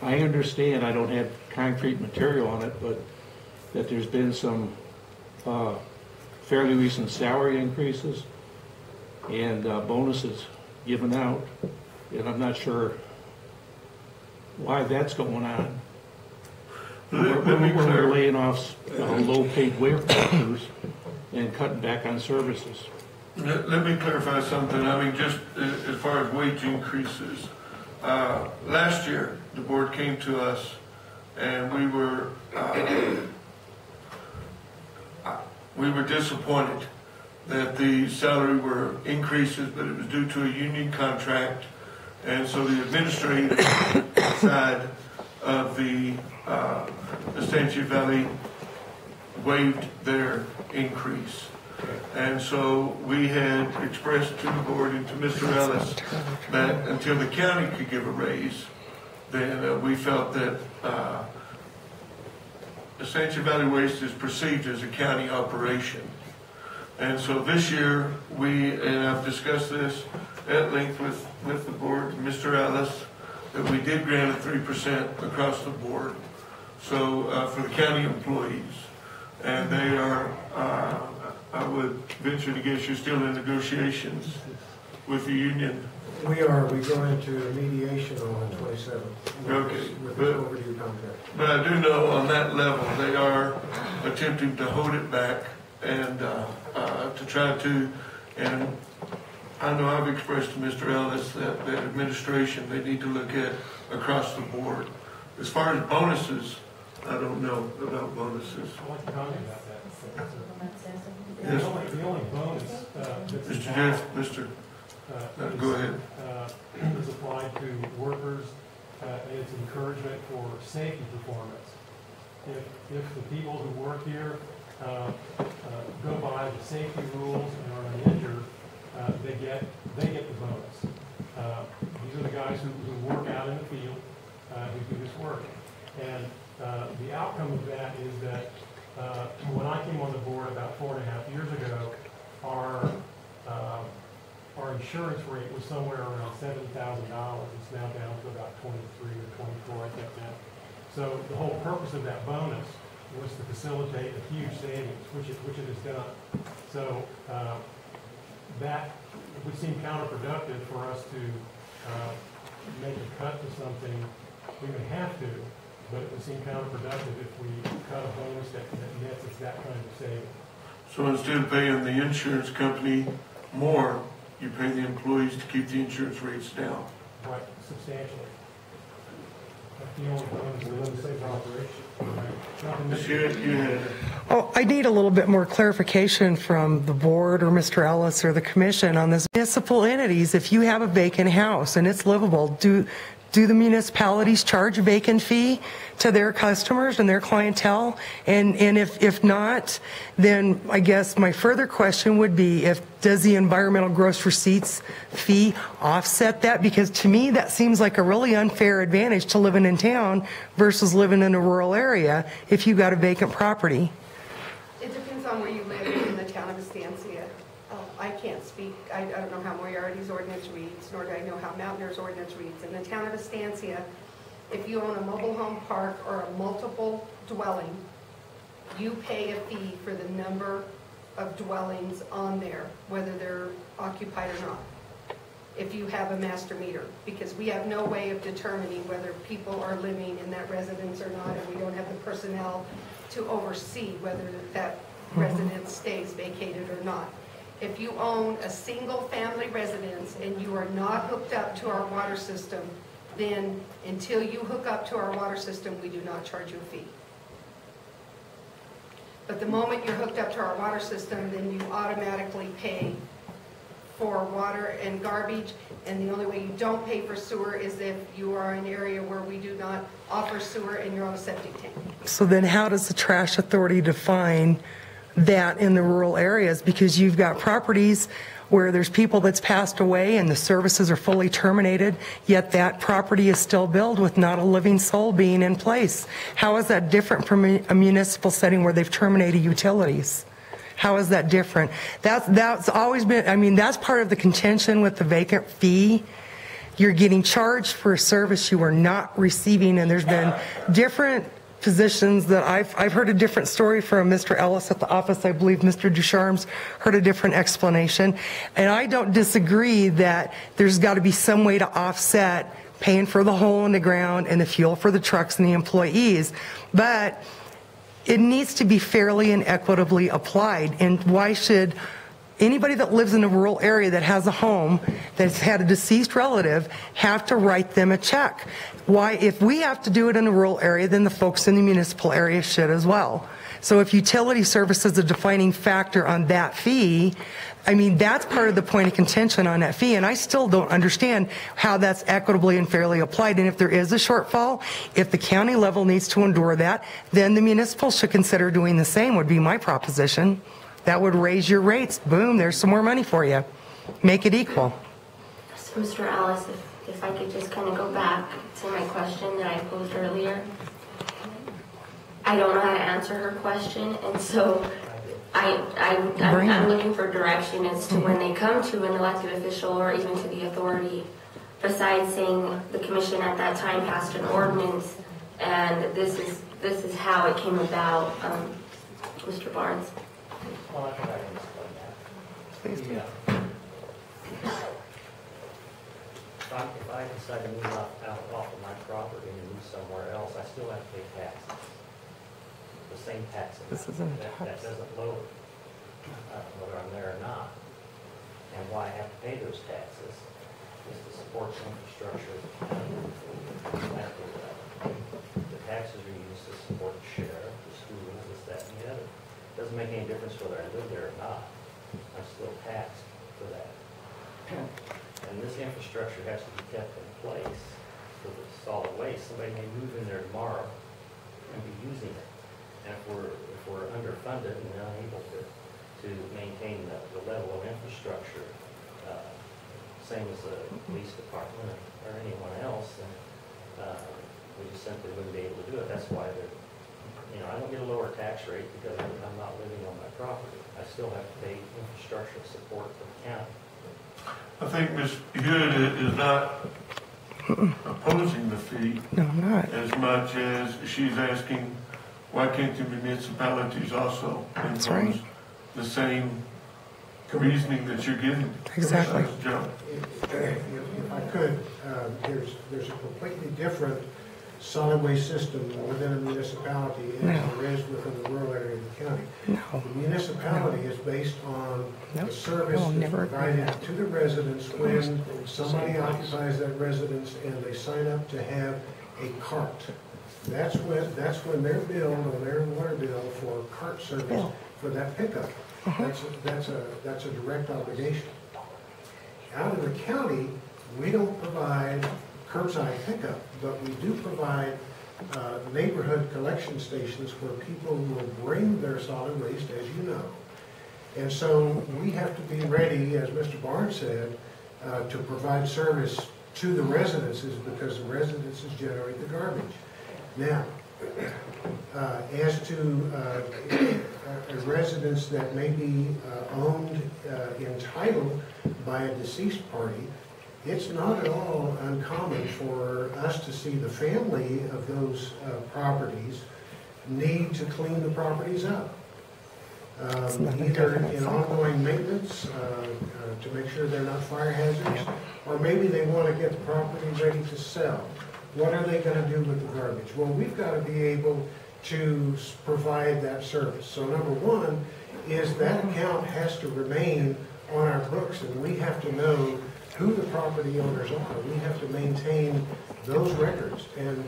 I understand, I don't have concrete material on it, but that there's been some fairly recent salary increases and bonuses given out, and I'm not sure why that's going on. We're laying off low-paid workers and cutting back on services. Let me clarify something. I mean, just as far as wage increases, last year the board came to us and we were disappointed that the salary were increases, but it was due to a union contract, and so the administrative side of the Estancia Valley waived their increase. And so we had expressed to the board and to Mr. Ellis that until the county could give a raise, then we felt that Estancia Valley Waste is perceived as a county operation. And so this year, and I've discussed this at length with the board, Mr. Ellis, that we did grant a 3% across the board. So for the county employees, and they are, I would venture to guess you're still in negotiations with the union. We are. We go into mediation on the 27th. Okay. With the overdue contract. But I do know on that level, they are attempting to hold it back and to try to, and I know I've expressed to Mr. Ellis that the administration, they need to look at across the board. As far as bonuses, I don't know about bonuses. I'd like to comment about that. Yes. The only bonus Mr. Jeff, go ahead. Is applied to workers, and it's encouragement for safety performance. If the people who work here go by the safety rules and are uninjured, they get the bonus. These are the guys who work out in the field, who do this work. And the outcome of that is that when I came on the board about 4.5 years ago, our insurance rate was somewhere around $70,000. It's now down to about 23 or 24, I think now. So the whole purpose of that bonus was to facilitate a huge savings, which it has done. So that would seem counterproductive for us to make a cut to something. We may have to, but it would seem counterproductive if we cut a bonus that nets us that kind of savings. So instead of paying the insurance company more, you pay the employees to keep the insurance rates down. Right, substantially. That's the only bonus that doesn't save operation. Oh, I need a little bit more clarification from the board or Mr. Ellis or the commission on this. Municipal entities, if you have a vacant house and it's livable, do the municipalities charge a vacant fee to their customers and their clientele? And if not, then I guess my further question would be, does the environmental gross receipts fee offset that? Because to me, that seems like a really unfair advantage to living in town versus living in a rural area if you got a vacant property. It depends on where you live in the town of Estancia. I can't speak, I don't know how Moriarty's ordinance reads, nor do I know how Mountaineer's ordinance reads. In the town of Estancia, if you own a mobile home park or a multiple dwelling, you pay a fee for the number of dwellings on there, whether they're occupied or not, if you have a master meter, because we have no way of determining whether people are living in that residence or not, and we don't have the personnel to oversee whether that residence stays vacated or not. If you own a single-family residence and you are not hooked up to our water system, then until you hook up to our water system, we do not charge you a fee. But the moment you're hooked up to our water system, then you automatically pay for water and garbage, and the only way you don't pay for sewer is if you are in an area where we do not offer sewer and you're on a septic tank. So then how does the trash authority define that in the rural areas? Because you've got properties where there's people that's passed away and the services are fully terminated, yet that property is still billed with not a living soul being in place. How is that different from a municipal setting where they've terminated utilities? How is that different? That's always been, I mean, that's part of the contention with the vacant fee you're getting charged for a service you are not receiving, and there's been different positions that I've heard a different story from Mr. Ellis at the office. I believe Mr. Ducharme's heard a different explanation. And I don't disagree that there's got to be some way to offset paying for the hole in the ground and the fuel for the trucks and the employees. But it needs to be fairly and equitably applied. And why should anybody that lives in a rural area that has a home that's had a deceased relative have to write them a check? Why, if we have to do it in a rural area, then the folks in the municipal area should as well. So if utility service is a defining factor on that fee, I mean, that's part of the point of contention on that fee, and I still don't understand how that's equitably and fairly applied. And if there is a shortfall, if the county level needs to endure that, then the municipal should consider doing the same, would be my proposition. That would raise your rates. Boom, there's some more money for you. Make it equal. So, Mr. Ellis, if I could just kind of go back to my question that I posed earlier. I don't know how to answer her question, and so I'm looking for direction as to when they come to an elected official or even to the authority, besides saying the commission at that time passed an ordinance and this is how it came about. Mr. Barnes. Well, I think I can explain that. Please do. If I decide to move off of my property and move somewhere else, I still have to pay taxes. The same tax amount. This isn't a that tax. doesn't lower whether I'm there or not. And why I have to pay those taxes is to support the infrastructure. The taxes are used to support the sheriff, the schools, this, that, and the other. It doesn't make any difference whether I live there or not. I'm still taxed for that. And this infrastructure has to be kept in place for the solid waste. Somebody may move in there tomorrow and be using it. And if we're underfunded and unable to maintain the level of infrastructure, same as the police department or anyone else, then we just simply wouldn't be able to do it. That's why I don't get a lower tax rate because I'm not living on my property. I still have to pay infrastructure support for the county. I think Ms. Hewitt is not opposing the fee. No, I'm not. As much as she's asking, why can't the municipalities also That's impose right. the same reasoning that you're giving? Exactly. Joe. If I could, there's a completely different solid waste system within a municipality as there is within the rural area of the county. No. The municipality is based on Nope. the service We'll that's never agree provided with that. to the residents when somebody occupies that residence and they sign up to have a cart. That's when they're billed on their water bill for cart service for that pickup. That's a direct obligation. Out of the county, we don't provide curbside pickup, but we do provide neighborhood collection stations where people will bring their solid waste, as you know. And so we have to be ready, as Mr. Barnes said, to provide service to the residences because the residences generate the garbage. Now, as to a residence that may be owned, entitled by a deceased party, it's not at all uncommon for us to see the family of those properties need to clean the properties up. Either in ongoing maintenance to make sure they're not fire hazards, or maybe they want to get the property ready to sell. What are they going to do with the garbage? Well, we've got to be able to provide that service. So number one is that account has to remain on our books, and we have to know who the property owners are. We have to maintain those records, and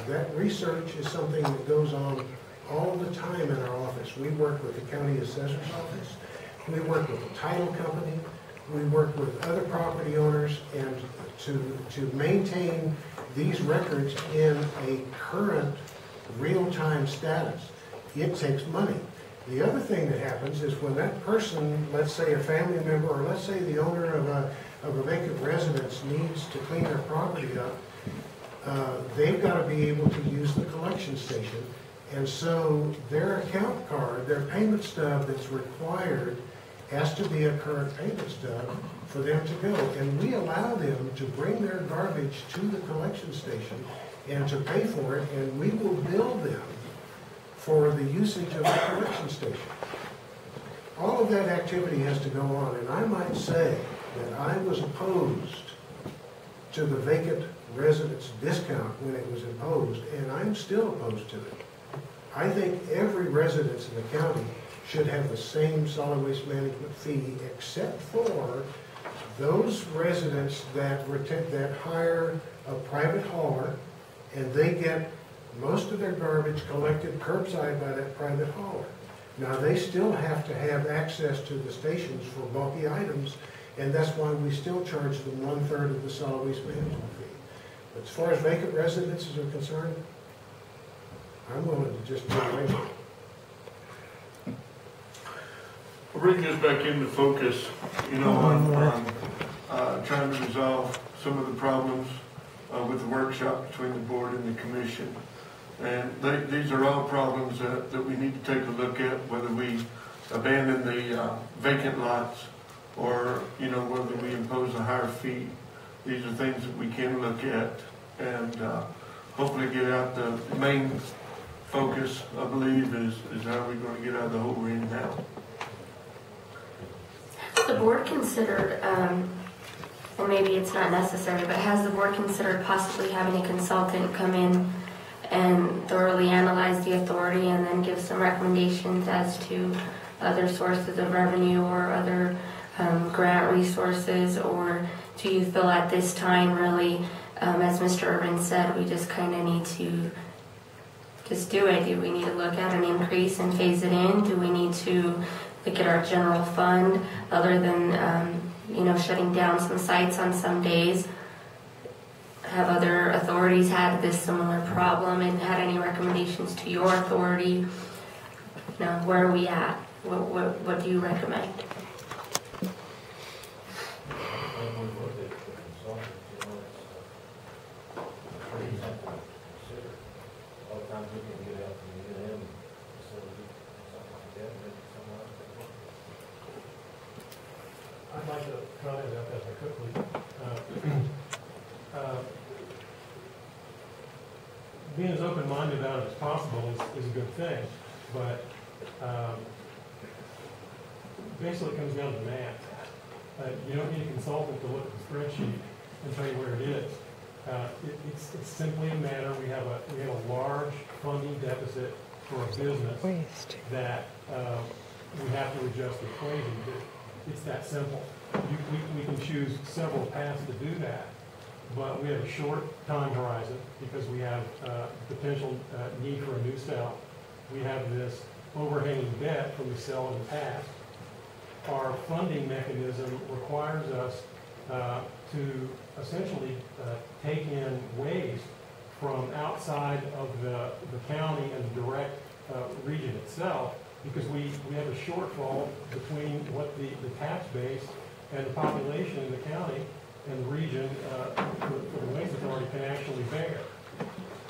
that research is something that goes on all the time in our office. We work with the county assessor's office, we work with the title company, we work with other property owners, and to maintain these records in a current real-time status, it takes money. The other thing that happens is when that person, let's say a family member, or let's say the owner of a vacant residence needs to clean their property up, they've got to be able to use the collection station. And so their account card, their payment stub that's required has to be a current payment stub for them to go. And we allow them to bring their garbage to the collection station and to pay for it, and we will bill them for the usage of the collection station. All of that activity has to go on, and I might say that I was opposed to the vacant residence discount when it was imposed, and I'm still opposed to it. I think every residence in the county should have the same solid waste management fee, except for those residents that hire a private hauler, and they get most of their garbage collected curbside by that private hauler. Now, they still have to have access to the stations for bulky items, and that's why we still charge them 1/3 of the solid waste management fee. But as far as vacant residences are concerned, I'm willing to just do away with it. We'll bring this back into focus, on trying to resolve some of the problems with the workshop between the board and the commission. And these are all problems that we need to take a look at, whether we abandon the vacant lots or, whether we impose a higher fee. These are things that we can look at and hopefully get out. The main focus, I believe, is how we're going to get out of the hole we're in now. Has the board considered, or maybe it's not necessary, but has the board considered possibly having a consultant come in and thoroughly analyze the authority and then give some recommendations as to other sources of revenue or other grant resources? Or do you feel at this time really, as Mr. Urban said, we just kind of need to just do it? Do we need to look at an increase and phase it in? Do we need to look at our general fund other than, shutting down some sites on some days? Have other authorities had this similar problem and had any recommendations to your authority? Where are we at? What do you recommend? I'd like to comment about that quickly. Being as open-minded about it as possible is a good thing, but basically it comes down to math. You don't need a consultant to look at the spreadsheet and tell you where it is. It's simply a matter, we have a large funding deficit for a business that we have to adjust the equation to. It's that simple. We can choose several paths to do that, but we have a short time horizon because we have potential need for a new cell. We have this overhanging debt from the cell in the past. Our funding mechanism requires us to essentially take in waste from outside of the county and the direct region itself, because we have a shortfall between what the tax base and the population in the county and the region for the waste authority can actually bear.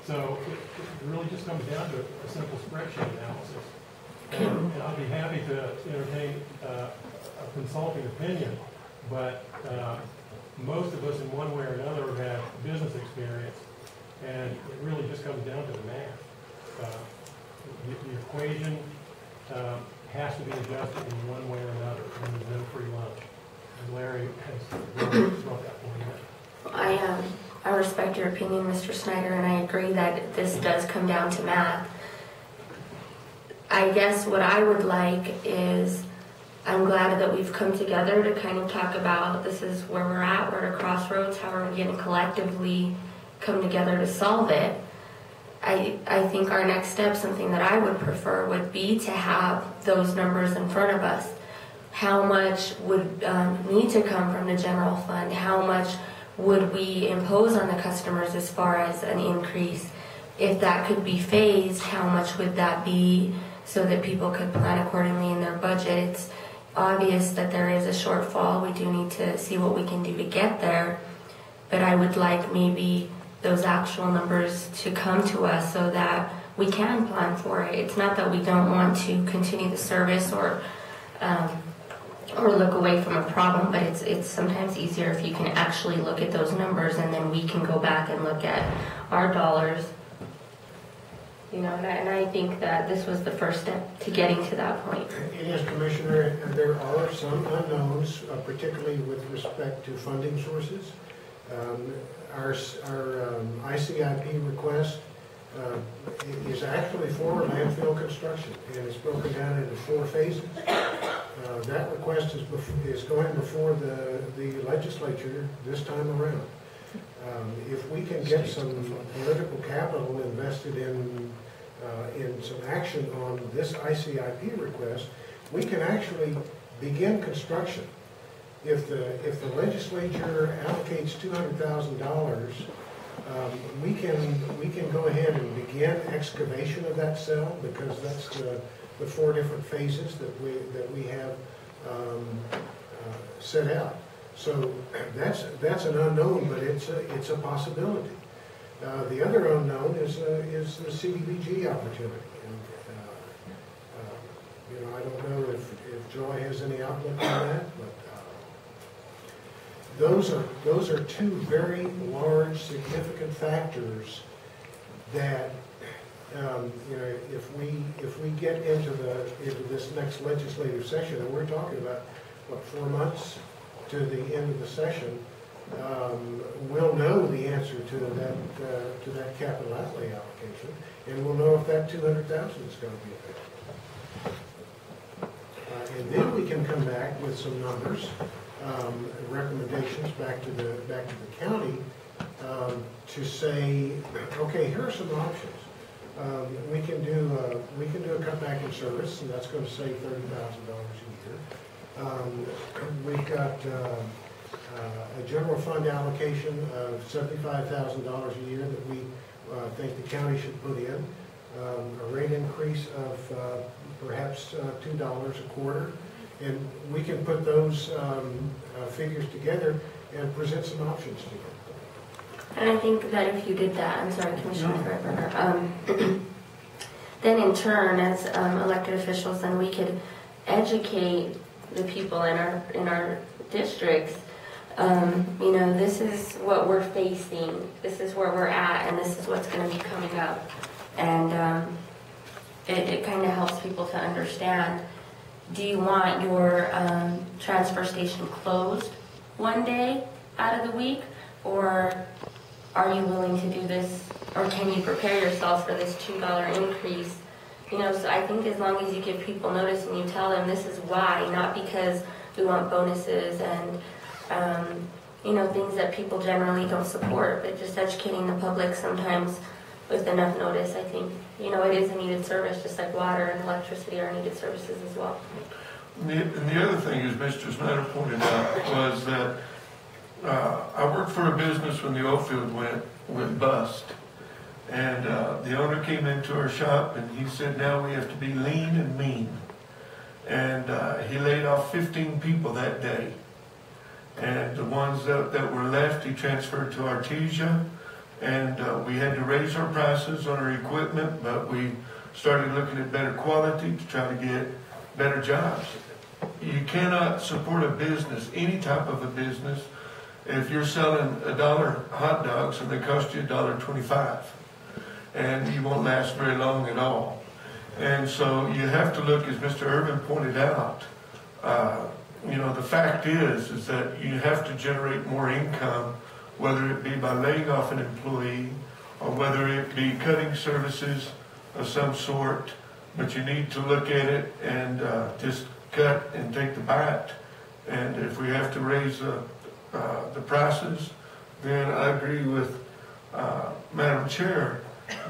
So it really just comes down to a simple spreadsheet analysis. And I'd be happy to entertain a consulting opinion, but most of us in one way or another have had business experience, and it really just comes down to the math. The equation has to be adjusted in one way or another, and there's no free lunch. And Larry has brought that point up. I respect your opinion, Mr. Snyder, and I agree that this does come down to math. I guess what I would like is, I'm glad that we've come together to kind of talk about this is where we're at, we're at a crossroads, how are we going to collectively come together to solve it. I think our next step, something that I would prefer, would be to have those numbers in front of us. How much would need to come from the general fund? How much would we impose on the customers as far as an increase? If that could be phased, how much would that be so that people could plan accordingly in their budget? It's obvious that there is a shortfall. We do need to see what we can do to get there. But I would like maybe those actual numbers to come to us so that we can plan for it. It's not that we don't want to continue the service or or look away from a problem, but it's sometimes easier if you can actually look at those numbers, and then we can go back and look at our dollars. You know, and I think that this was the first step to getting to that point. It is, Commissioner, and there are some unknowns, particularly with respect to funding sources. Our ICIP request is actually for landfill construction, and it's broken down into 4 phases. That request is going before the legislature this time around. If we can get some political capital invested in some action on this ICIP request, we can actually begin construction. If the legislature allocates $200,000, we can go ahead and begin excavation of that cell, because that's the 4 different phases that we have set out. So that's an unknown, but it's a possibility. The other unknown is the CDBG opportunity. And, you know, I don't know if Joy has any outlook on that, but those are 2 very large, significant factors that you know, if we get into this next legislative session, and we're talking about what, 4 months to the end of the session, we'll know the answer to that capital outlay allocation, and we'll know if that $200,000 is going to be available. And then we can come back with some numbers, recommendations back to the county to say, okay, here are some options. We can do a cutback in service, and that's going to save $30,000 a year. We've got a general fund allocation of $75,000 a year that we think the county should put in. A rate increase of perhaps $2 a quarter, and we can put those figures together and present some options to you. And I think that if you did that, I'm sorry, Commissioner Freiberger, then in turn, as elected officials, then we could educate the people in our districts. You know, this is what we're facing, this is where we're at, and this is what's going to be coming up. And it kind of helps people to understand, do you want your transfer station closed one day out of the week, or are you willing to do this, or can you prepare yourself for this $2 increase? You know, so I think as long as you give people notice and you tell them this is why, not because we want bonuses and you know, things that people generally don't support, but just educating the public sometimes with enough notice. I think, you know, it is a needed service, just like water and electricity are needed services as well. And the other thing, as Mr. Snyder pointed out, was that I worked for a business when the oil field went bust. And the owner came into our shop and he said, now we have to be lean and mean. And he laid off 15 people that day. And the ones that were left, he transferred to Artesia. And we had to raise our prices on our equipment, but we started looking at better quality to try to get better jobs. You cannot support a business, any type of a business, if you're selling $1 hot dogs and they cost you $1.25, and you won't last very long at all. And so you have to look, as Mr. Irvin pointed out, you know, the fact is that you have to generate more income, whether it be by laying off an employee or whether it be cutting services of some sort, but you need to look at it and just cut and take the bite. And if we have to raise the prices, then I agree with Madam Chair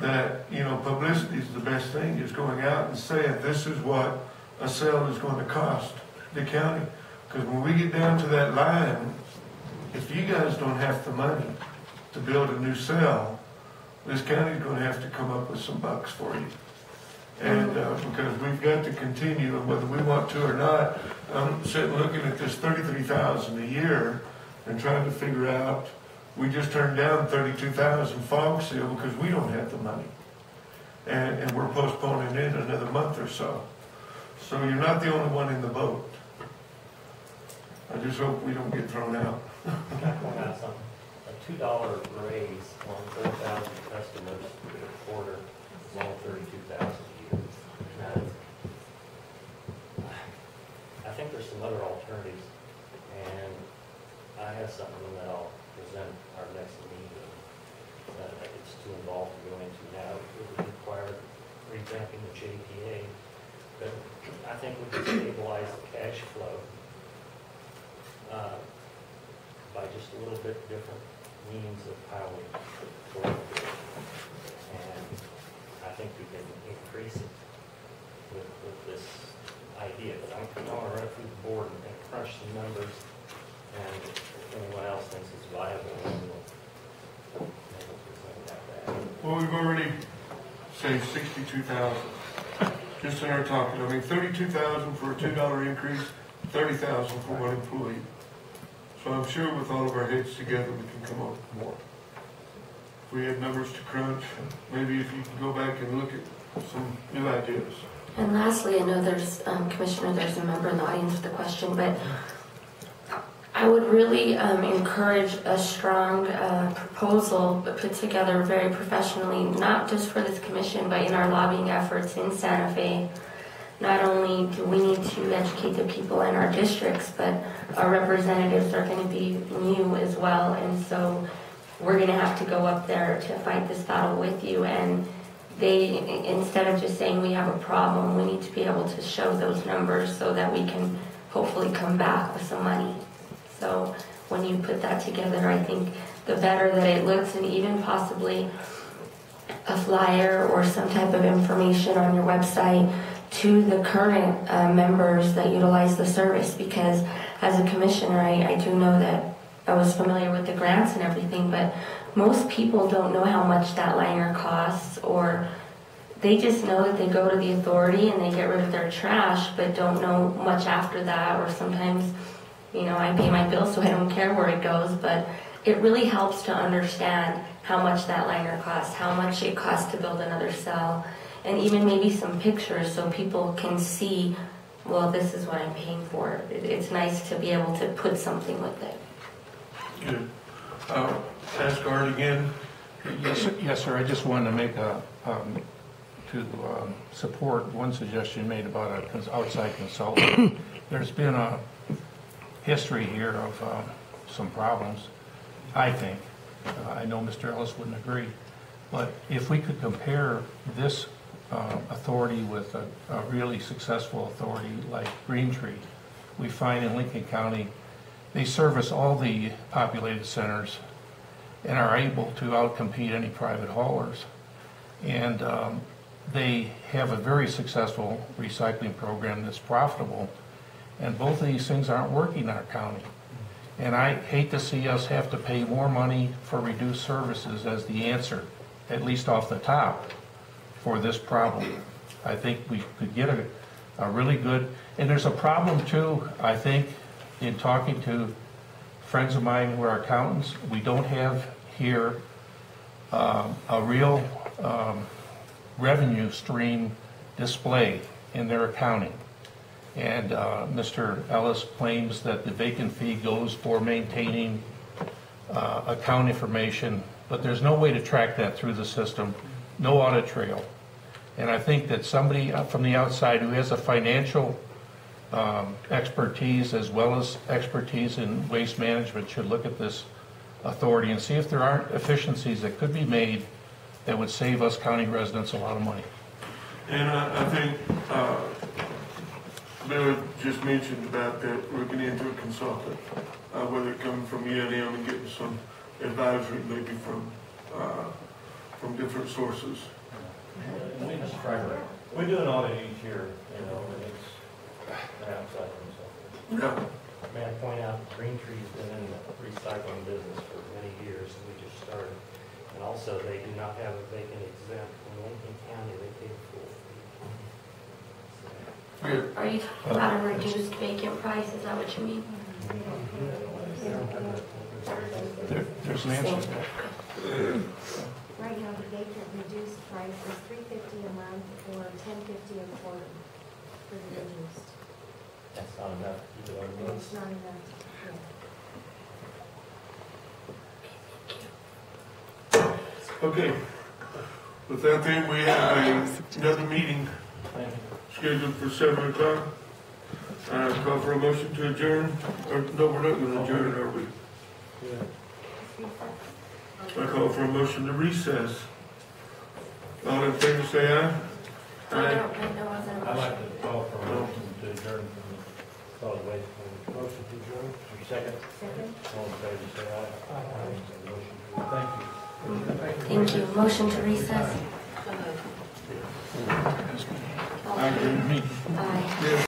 that, you know, publicity is the best thing, is going out and saying this is what a cell is going to cost the county. Because when we get down to that line, if you guys don't have the money to build a new cell, this county is going to have to come up with some bucks for you. And because we've got to continue, and whether we want to or not, I'm sitting looking at this $33,000 a year and trying to figure out, we just turned down $32,000 fog seal because we don't have the money. And we're postponing it another month or so. So you're not the only one in the boat. I just hope we don't get thrown out. Can I point out something? A $2 raise on 4,000 customers for the quarter is only 32,000 a year. Now, I think there's some other alternatives, and I have something that I'll present our next meeting that it's too involved to go into now. It would require revamping the JPA, but I think we can stabilize the cash flow by just a little bit different means of how we work. And I think we can increase it with this idea. But I'm going to run it through the board and crunch some numbers, and if anyone else thinks it's viable, then we'll present that. Well, we've already saved 62,000 just in our talking. I mean, 32,000 for a $2 increase, 30,000 for one employee. So I'm sure with all of our heads together, we can come up with more. If we have numbers to crunch, maybe if you can go back and look at some new ideas. And lastly, I know there's, Commissioner, there's a member in the audience with a question, but I would really encourage a strong proposal put together very professionally, not just for this commission, but in our lobbying efforts in Santa Fe. Not only do we need to educate the people in our districts, but our representatives are going to be new as well. And so we're going to have to go up there to fight this battle with you. And they, instead of just saying we have a problem, we need to be able to show those numbers so that we can hopefully come back with some money. So when you put that together, I think the better that it looks, and even possibly a flyer or some type of information on your website to the current members that utilize the service, because as a commissioner, I do know that I was familiar with the grants and everything, but most people don't know how much that liner costs, or they just know that they go to the authority and they get rid of their trash, but don't know much after that. Or sometimes, you know, I pay my bill so I don't care where it goes, but it really helps to understand how much that liner costs, how much it costs to build another cell, and even maybe some pictures so people can see, well, this is what I'm paying for. It's nice to be able to put something with it. Good. Ask Art again. Yes, sir. I just wanted to make support one suggestion made about an outside consultant. There's been a history here of some problems, I think. I know Mr. Ellis wouldn't agree, but if we could compare this authority with a really successful authority like Green Tree, we find in Lincoln County they service all the populated centers and are able to outcompete any private haulers. And they have a very successful recycling program that's profitable. And both of these things aren't working in our county. And I hate to see us have to pay more money for reduced services as the answer, at least off the top, for this problem. I think we could get a really good, and there's a problem too, I think, in talking to friends of mine who are accountants. We don't have here a real revenue stream display in their accounting. And Mr. Ellis claims that the vacant fee goes for maintaining account information, but there's no way to track that through the system, no audit trail. And I think that somebody from the outside who has a financial expertise as well as expertise in waste management should look at this authority and see if there aren't efficiencies that could be made that would save us county residents a lot of money. And I think Bill just mentioned about that, looking into a consultant, whether it coming from UNM and getting some advisory maybe from different sources. We do an audit each year, you know, and it's outside and so forth. Yeah. May I point out, Green Tree's been in the recycling business for many years, and we just started. And also, they do not have a vacant exempt. In Lincoln County, they pay full fee. Are you talking about a reduced vacant price? Is that what you mean? There's an answer to that. Right now, the vacant reduced price is $3.50 a month or $10.50 a quarter for the reduced. That's not enough to keep it on the books. It's not enough. Okay. With that then, we have another meeting scheduled for 7 o'clock. Call for a motion to adjourn, or no, we're not going to adjourn, are we? I call for a motion to recess. All in favor, say aye. I know wasn't a I'd motion. like to call for a motion to adjourn from the solid waste board. Motion to adjourn. Second. Second? All in favor, say aye. Aye. Motion carried. Thank you. Thank you. Motion to recess. So moved. Aye.